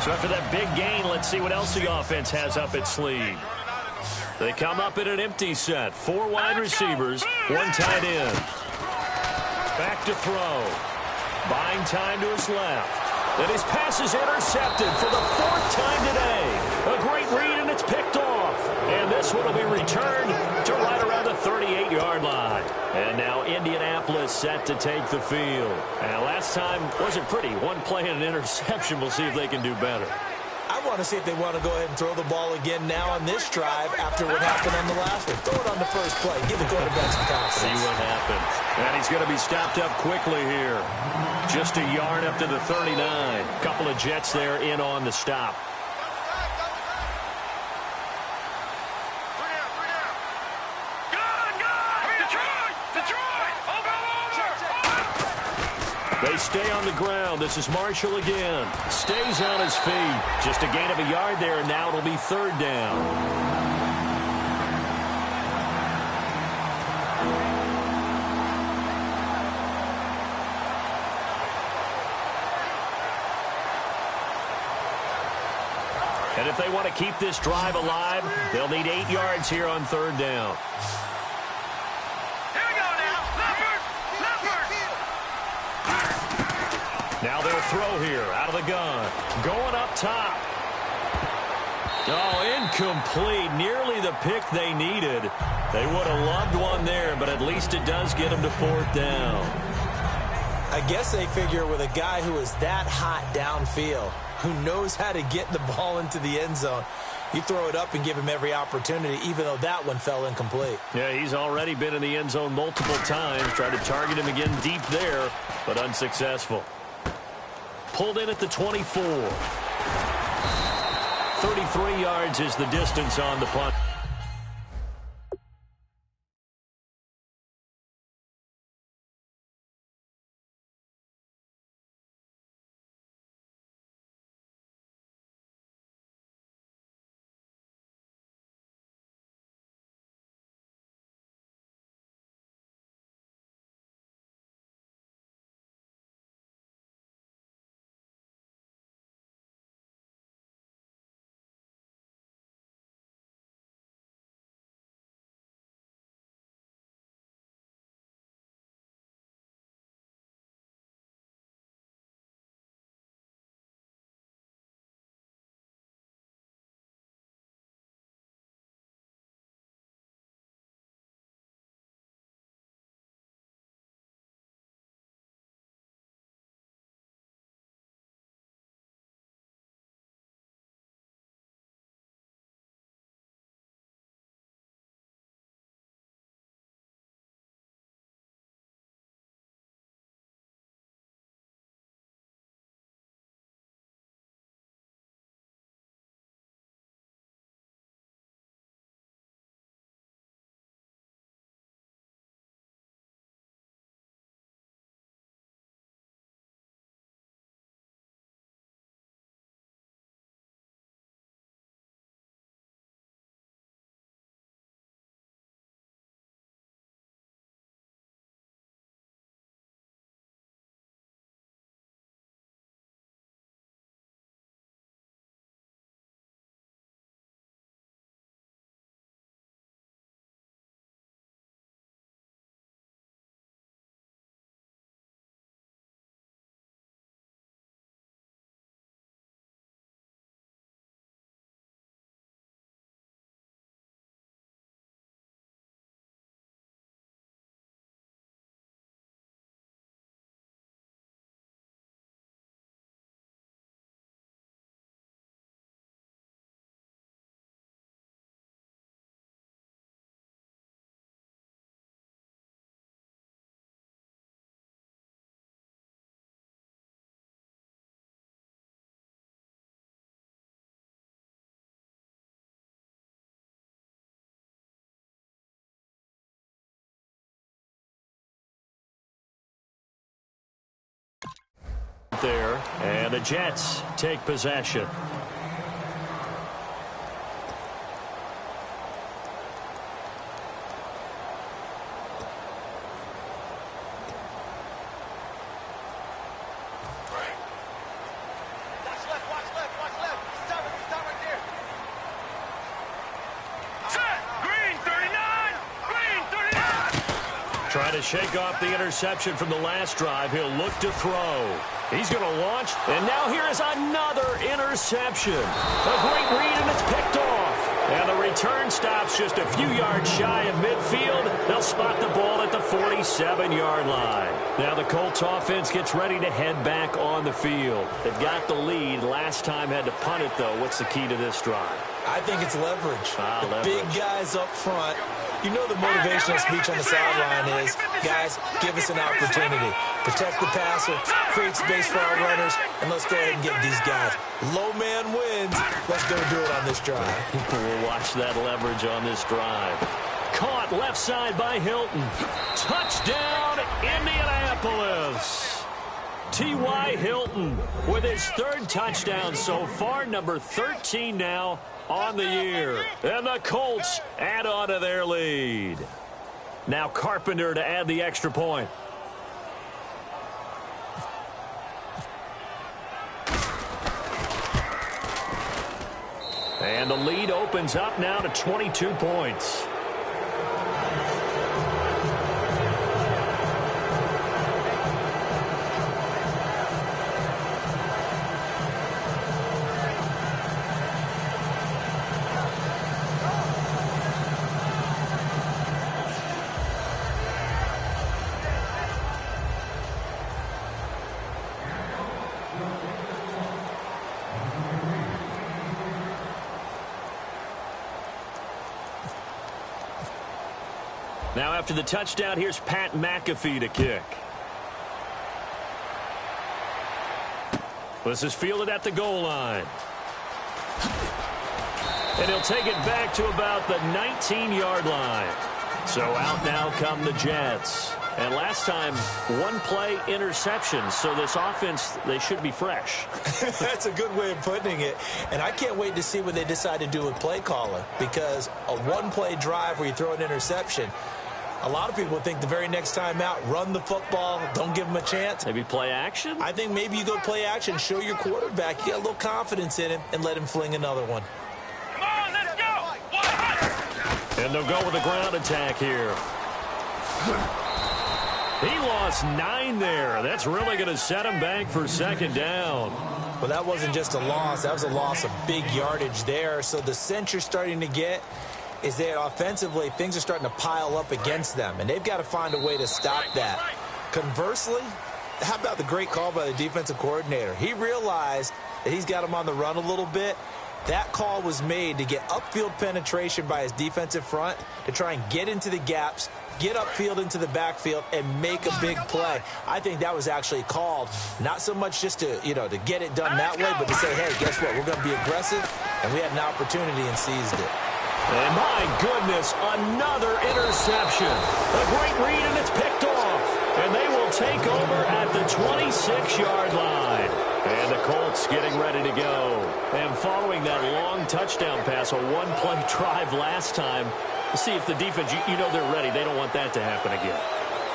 So after that big gain, let's see what else the offense has up its sleeve. They come up in an empty set. 4 wide receivers, 1 tight end. Back to throw. Buying time to his left. And his pass is intercepted for the 4th time today. A great read, and it's picked off. And this one will be returned to right around the 38-yard line. And now Indianapolis set to take the field. And last time wasn't pretty. 1 play and an interception. We'll see if they can do better. I want to see if they want to go ahead and throw the ball again now on this drive after what happened on the last one. Throw it on the first play. Give the quarterback some confidence. See what happens. And he's going to be stopped up quickly here. Just a yard up to the 39. Couple of Jets there in on the stop. They stay on the ground. This is Marshall again. Stays on his feet. Just a gain of a yard there, and now it'll be third down. And if they want to keep this drive alive, they'll need 8 yards here on third down. Now they'll throw here out of the gun. Going up top. Oh, incomplete. Nearly the pick they needed. They would have loved one there, but at least it does get them to 4th down. I guess they figure with a guy who is that hot downfield, who knows how to get the ball into the end zone, you throw it up and give him every opportunity, even though that one fell incomplete. Yeah, he's already been in the end zone multiple times. Tried to target him again deep there, but unsuccessful. Pulled in at the 24. 33 yards is the distance on the punt. there, and the Jets take possession. Trying to shake off the interception from the last drive. He'll look to throw. He's going to launch, and now here is another interception. A great read, and it's picked off. And the return stops just a few yards shy of midfield. They'll spot the ball at the 47-yard line. Now the Colts offense gets ready to head back on the field. They've got the lead. Last time had to punt it, though. What's the key to this drive? I think it's leverage. Leverage. Big guys up front. You know the motivational speech on the sideline is, guys, give us an opportunity. Protect the passer, create space for our runners, and let's go ahead and get these guys. Low man wins. Let's go do it on this drive. We'll watch that leverage on this drive. Caught left side by Hilton. Touchdown, Indianapolis. T.Y. Hilton with his third touchdown so far, number 13 now on the year. And the Colts add on to their lead. Now Carpenter to add the extra point. And the lead opens up now to 22 points. Now after the touchdown, here's Pat McAfee to kick. This is fielded at the goal line. And he'll take it back to about the 19-yard line. So out now come the Jets. And last time, one play interception. So this offense, they should be fresh. That's a good way of putting it. And I can't wait to see what they decide to do with play calling. Because a one-play drive where you throw an interception, a lot of people think the very next time out, run the football, don't give them a chance. Maybe play action? I think maybe you go play action, show your quarterback, you got a little confidence in him, and let him fling another one. Come on, let's go! And they'll go with a ground attack here. He lost 9 there. That's really going to set him back for second down. Well, that wasn't just a loss. That was a loss of big yardage there. So the sense you're starting to get is that offensively things are starting to pile up against them, and they've got to find a way to stop that. Conversely, how about the great call by the defensive coordinator? He realized that he's got him on the run a little bit. That call was made to get upfield penetration by his defensive front to try and get into the gaps, get upfield into the backfield, and make a big play. I think that was actually called not so much just to, to get it done that way, but to say, hey, guess what? We're going to be aggressive, and we had an opportunity and seized it. And my goodness, another interception. A great read, and it's picked off. And they will take over at the 26-yard line. And the Colts getting ready to go. And following that long touchdown pass, a one-play drive last time, see if the defense, they're ready. They don't want that to happen again.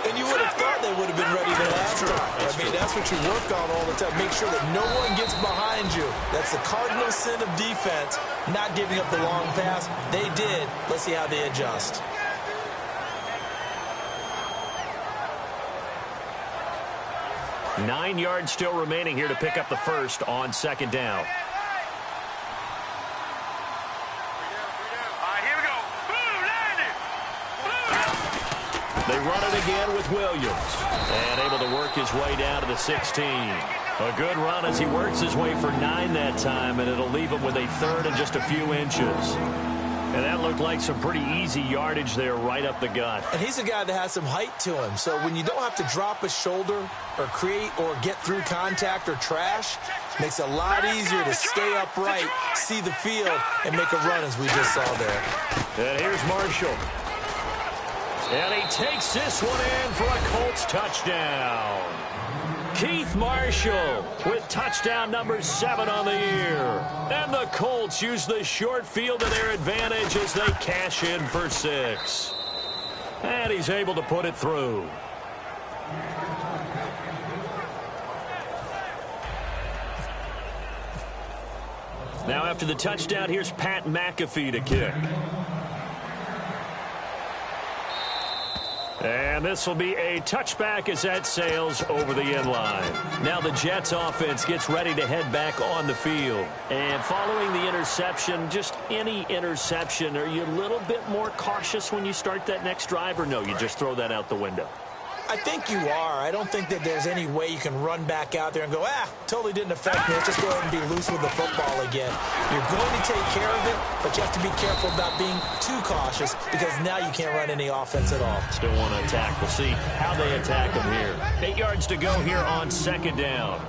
And you would have thought they would have been ready the last time. I mean, that's what you work on all the time. Make sure that no one gets behind you. That's the cardinal sin of defense, not giving up the long pass. They did. Let's see how they adjust. Nine yards still remaining here to pick up the first on second down. They run it again with Williams. And able to work his way down to the 16. A good run as he works his way for 9 that time, and it'll leave him with a third and just a few inches. And that looked like some pretty easy yardage there right up the gut. And he's a guy that has some height to him. So when you don't have to drop a shoulder or create or get through contact or trash, makes it a lot easier to stay upright, see the field, and make a run as we just saw there. And here's Marshall. And he takes this one in for a Colts touchdown. Keith Marshall with touchdown number 7 on the year. And the Colts use the short field to their advantage as they cash in for 6. And he's able to put it through. Now after the touchdown, here's Pat McAfee to kick. And this will be a touchback as that sails over the end line. Now the Jets offense gets ready to head back on the field. And following the interception, just any interception, are you a little bit more cautious when you start that next drive, or no, you just throw that out the window? I think you are. I don't think that there's any way you can run back out there and go, totally didn't affect me. Let's just go ahead and be loose with the football again. You're going to take care of it, but you have to be careful about being too cautious because now you can't run any offense at all. Still want to attack. We'll see how they attack them here. 8 yards to go here on 2nd down.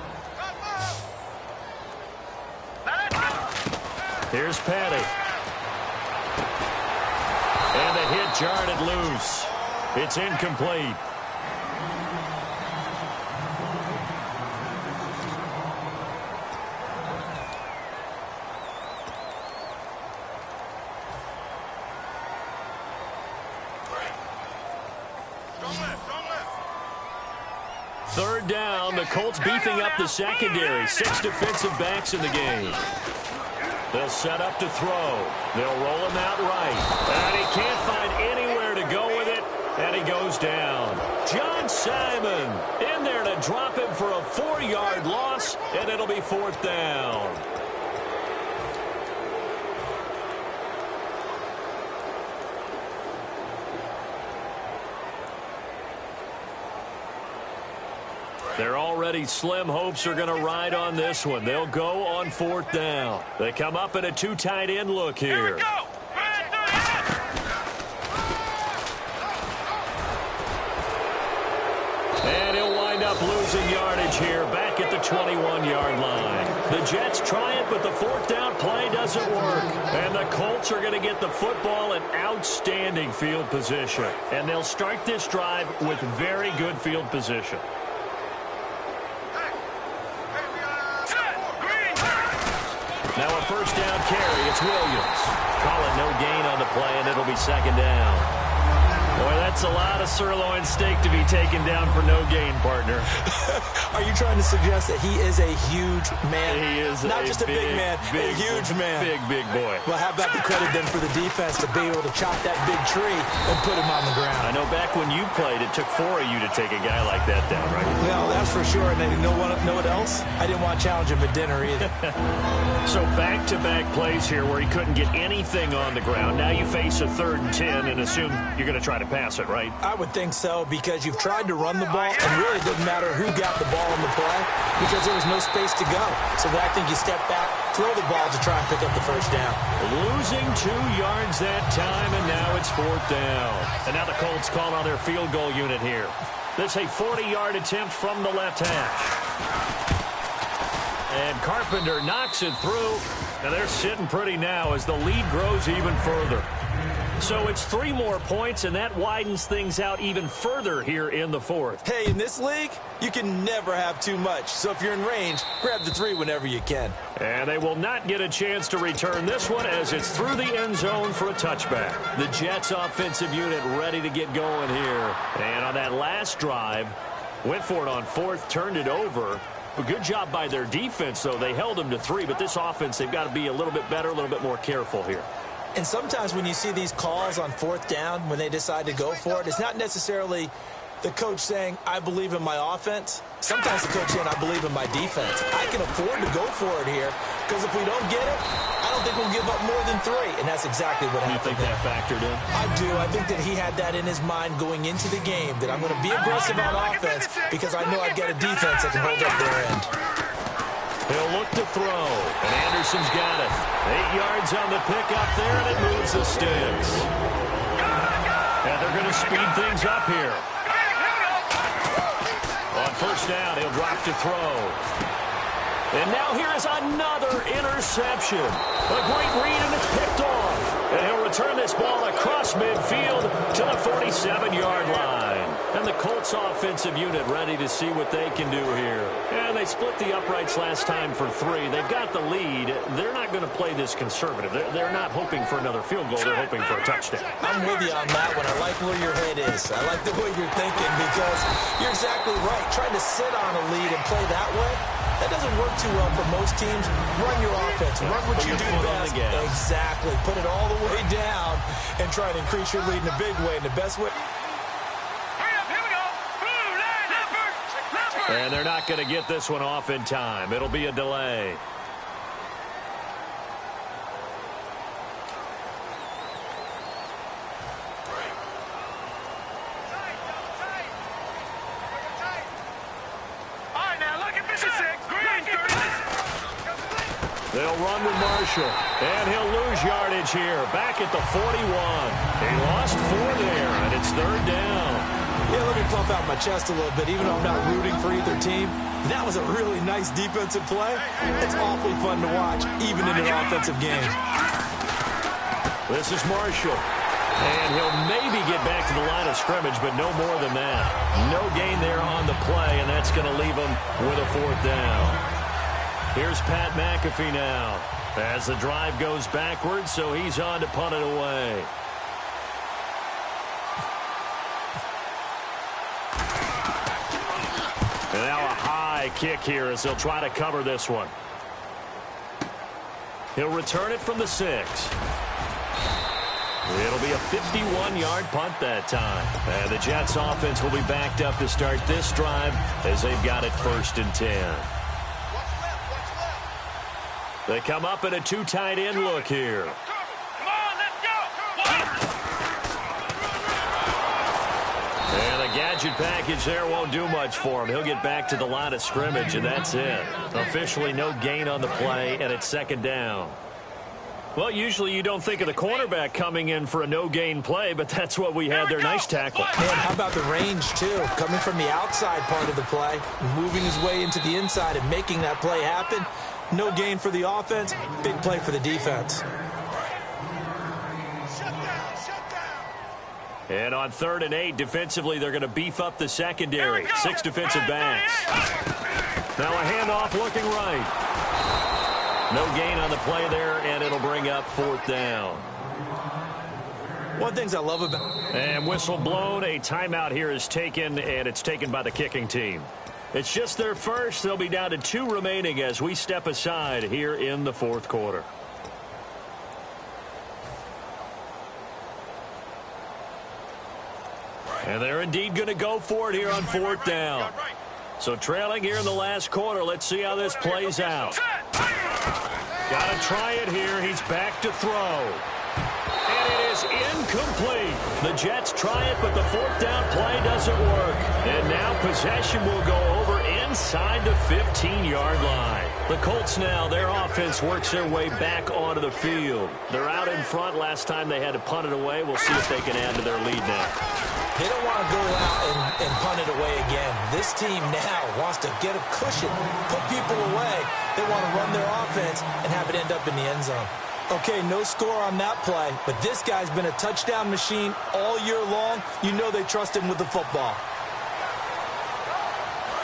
Here's Petty. And the hit jarred it loose. It's incomplete. Third down, the Colts beefing up the secondary. 6 defensive backs in the game. They'll set up to throw. They'll roll him out right. And he can't find anywhere to go with it, and he goes down. John Simon in there to drop him for a 4-yard loss, and it'll be 4th down. They're already slim hopes are going to ride on this one. They'll go on 4th down. They come up in a 2 tight end look here. Here we go. And he'll wind up losing yardage here back at the 21-yard line. The Jets try it, but the 4th down play doesn't work. And the Colts are going to get the football in outstanding field position. And they'll start this drive with very good field position. Now a 1st down carry. It's Williams. Call it no gain on the play, and it'll be 2nd down. Boy, that's a lot of sirloin steak to be taken down for no gain, partner. Are you trying to suggest that he is a huge man? He is not just a big man, a huge man. Big boy. Well, how about the credit then for the defense to be able to chop that big tree and put him on the ground? I know back when you played, it took 4 of you to take a guy like that down, right? Well, that's for sure. And then know what else? I didn't want to challenge him at dinner either. So back-to-back plays here where he couldn't get anything on the ground. Now you face a 3rd and 10 and assume you're going to try to pass it, right? I would think so, because you've tried to run the ball, and really it doesn't matter who got the ball on the play because there was no space to go. So I think you step back, throw the ball to try and pick up the 1st down. Losing 2 yards that time, and now it's 4th down. And now the Colts call on their field goal unit here. This is a 40-yard attempt from the left hash. And Carpenter knocks it through, and they're sitting pretty now as the lead grows even further. So it's 3 more points, and that widens things out even further here in the 4th. Hey, in this league, you can never have too much. So if you're in range, grab the 3 whenever you can. And they will not get a chance to return this one as it's through the end zone for a touchback. The Jets offensive unit ready to get going here. And on that last drive, went for it on 4th, turned it over. A good job by their defense, though. They held them to 3, but this offense, they've got to be a little bit better, a little bit more careful here. And sometimes when you see these calls on 4th down, when they decide to go for it, it's not necessarily the coach saying, I believe in my offense. Sometimes the coach saying, I believe in my defense. I can afford to go for it here because if we don't get it, I don't think we'll give up more than 3. And that's exactly what happened. You think that factored in? I do. I think that he had that in his mind going into the game, that I'm going to be aggressive on offense because I know I've got a defense that can hold up their end. He'll look to throw, and Anderson's got it. 8 yards on the pickup there, and it moves the sticks. And they're going to speed things up here. On 1st down, he'll drop to throw. And now here is another interception. A great read, and it's picked off. And he'll return this ball across midfield to the 47-yard line. And the Colts offensive unit ready to see what they can do here. And they split the uprights last time for 3. They've got the lead. They're not going to play this conservative. They're not hoping for another field goal. They're hoping for a touchdown. I'm with you on that one. I like where your head is. I like the way you're thinking because you're exactly right. Trying to sit on a lead and play that way, that doesn't work too well for most teams. Run your offense. Run what you do best. Exactly. Put it all the way down and try to increase your lead in a big way. And the best way. And they're not going to get this one off in time. It'll be a delay. They'll run with Marshall, and he'll lose yardage here. Back at the 41. He lost 4 there, and it's 3rd down. Yeah, let me pump out my chest a little bit. Even though I'm not rooting for either team, that was a really nice defensive play. It's awfully fun to watch, even in an offensive game. This is Marshall. And he'll maybe get back to the line of scrimmage, but no more than that. No gain there on the play, and that's going to leave him with a 4th down. Here's Pat McAfee now as the drive goes backwards, so he's on to punt it away. And now a high kick here as they'll try to cover this one. He'll return it from the 6. It'll be a 51-yard punt that time. And the Jets offense will be backed up to start this drive as they've got it 1st and 10. They come up in a 2 tight end look here. Come on, let's go. And the gadget package there won't do much for him. He'll get back to the line of scrimmage, and that's it. Officially no gain on the play, and it's 2nd down. Well, usually you don't think of the cornerback coming in for a no-gain play, but that's what we had there. Nice tackle. And how about the range, too? Coming from the outside part of the play, moving his way into the inside and making that play happen. No gain for the offense, big play for the defense. And on 3rd and 8, defensively, they're going to beef up the secondary. 6 defensive backs. Now a handoff looking right. No gain on the play there, and it'll bring up 4th down. One of the things I love about... And whistle blown. A timeout here is taken, and it's taken by the kicking team. It's just their first. They'll be down to 2 remaining as we step aside here in the 4th quarter. And they're indeed going to go for it here on 4th down. So trailing here in the last quarter. Let's see how this plays out. Got to try it here. He's back to throw. And it is incomplete. The Jets try it, but the 4th down play doesn't work. And now possession will go over inside the 15-yard line. The Colts now, their offense works their way back onto the field. They're out in front. Last time they had to punt it away. We'll see if they can add to their lead now. They don't want to go out and punt it away again. This team now wants to get a cushion, put people away. They want to run their offense and have it end up in the end zone. Okay, no score on that play, but this guy's been a touchdown machine all year long. You know they trust him with the football.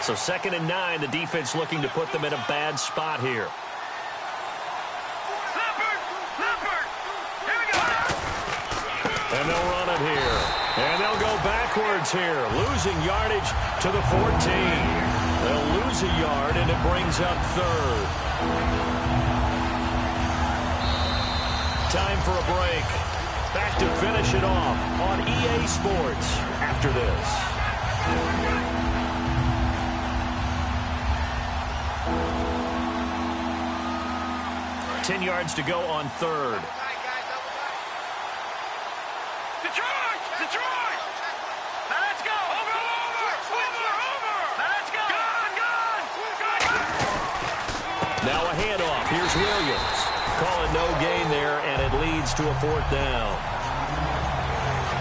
So 2nd and 9, the defense looking to put them in a bad spot here. And they'll run it here. And they'll go backwards here, losing yardage to the 14. They'll lose a yard, and it brings up 3rd. Time for a break. Back to finish it off on EA Sports after this. 10 yards to go on 3rd. Detroit! Now let's go! Over! Now let's go! Gone! Now a handoff. Here's Williams. Calling no gain there, and it leads to a 4th down.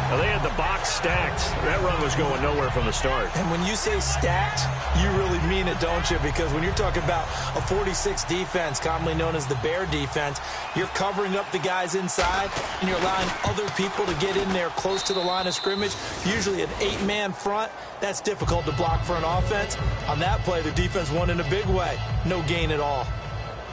Well, they had the box stacked. That run was going nowhere from the start. And when you say stacked, you really mean it, don't you? Because when you're talking about a 46 defense, commonly known as the Bear defense, you're covering up the guys inside, and you're allowing other people to get in there close to the line of scrimmage, usually an 8-man front. That's difficult to block for an offense. On that play, the defense won in a big way. No gain at all.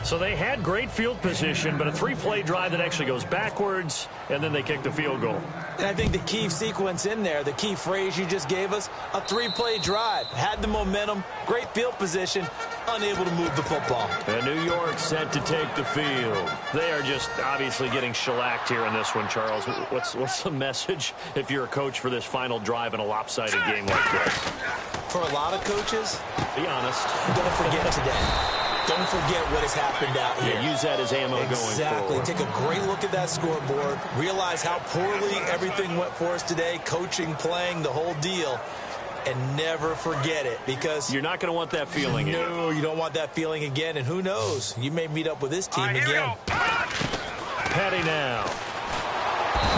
So they had great field position, but a 3-play drive that actually goes backwards, and then they kick the field goal. And I think the key sequence in there, the key phrase you just gave us, a 3-play drive. Had the momentum, great field position, unable to move the football. And New York set to take the field. They are just obviously getting shellacked here in this one, Charles. What's the message if you're a coach for this final drive in a lopsided game like this? For a lot of coaches, be honest. Don't forget today. Don't forget what has happened out here. Yeah, use that as ammo going forward. Exactly. Take a great look at that scoreboard. Realize how poorly everything went for us today. Coaching, playing, the whole deal. And never forget it, because you're not going to want that feeling again. No, you don't want that feeling again. And who knows? You may meet up with this team again. Petty now.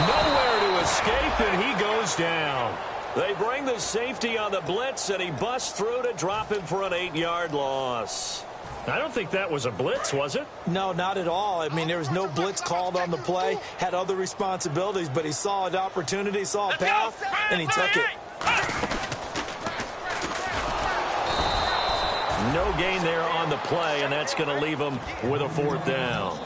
Nowhere to escape, and he goes down. They bring the safety on the blitz, and he busts through to drop him for an 8-yard loss. I don't think that was a blitz, was it? No, not at all. I mean, there was no blitz called on the play. Had other responsibilities, but he saw an opportunity, saw a path, and he took it. No gain there on the play, and that's going to leave him with a 4th down.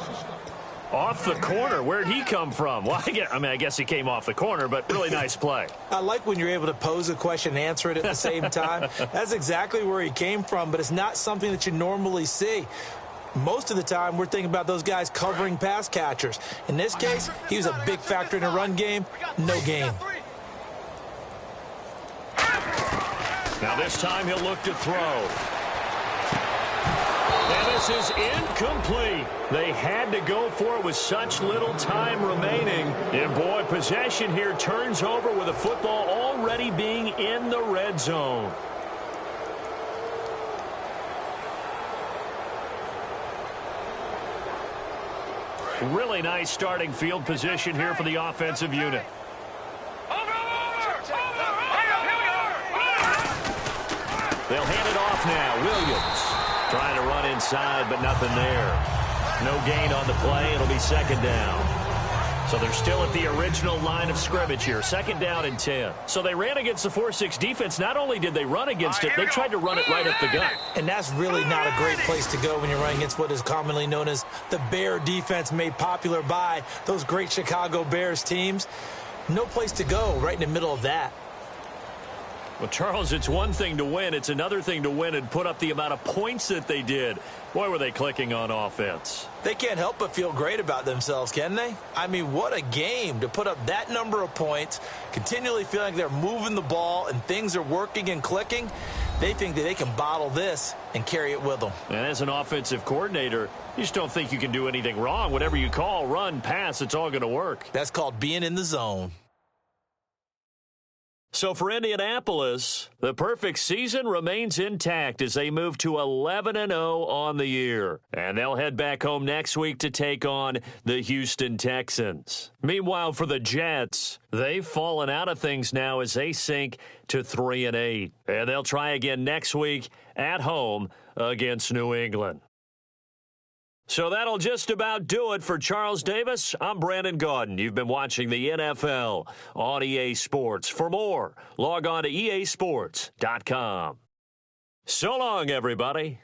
Off the corner. Where'd he come from? Well, I guess he came off the corner, but really nice play. I like when you're able to pose a question and answer it at the same time. That's exactly where he came from, but it's not something that you normally see. Most of the time, we're thinking about those guys covering pass catchers. In this case, he was a big factor in the run game. No gain. Now this time he'll look to throw. And this is incomplete. They had to go for it with such little time remaining. And boy, possession here turns over with the football already being in the red zone. Really nice starting field position here for the offensive unit. They'll hand it off now. Williams trying to run inside, but nothing there. No gain on the play. It'll be 2nd down. So they're still at the original line of scrimmage here. 2nd down and 10. So they ran against the 4-6 defense. Not only did they run against it, they tried to run it right up the gut. And that's really not a great place to go when you're running against what is commonly known as the Bear defense, made popular by those great Chicago Bears teams. No place to go right in the middle of that. Well, Charles, it's one thing to win. It's another thing to win and put up the amount of points that they did. Boy, were they clicking on offense. They can't help but feel great about themselves, can they? I mean, what a game to put up that number of points, continually feeling like they're moving the ball and things are working and clicking. They think that they can bottle this and carry it with them. And as an offensive coordinator, you just don't think you can do anything wrong. Whatever you call, run, pass, it's all going to work. That's called being in the zone. So for Indianapolis, the perfect season remains intact as they move to 11-0 on the year. And they'll head back home next week to take on the Houston Texans. Meanwhile, for the Jets, they've fallen out of things now as they sink to 3-8. And they'll try again next week at home against New England. So that'll just about do it for Charles Davis. I'm Brandon Gaudin. You've been watching the NFL on EA Sports. For more, log on to easports.com. So long, everybody.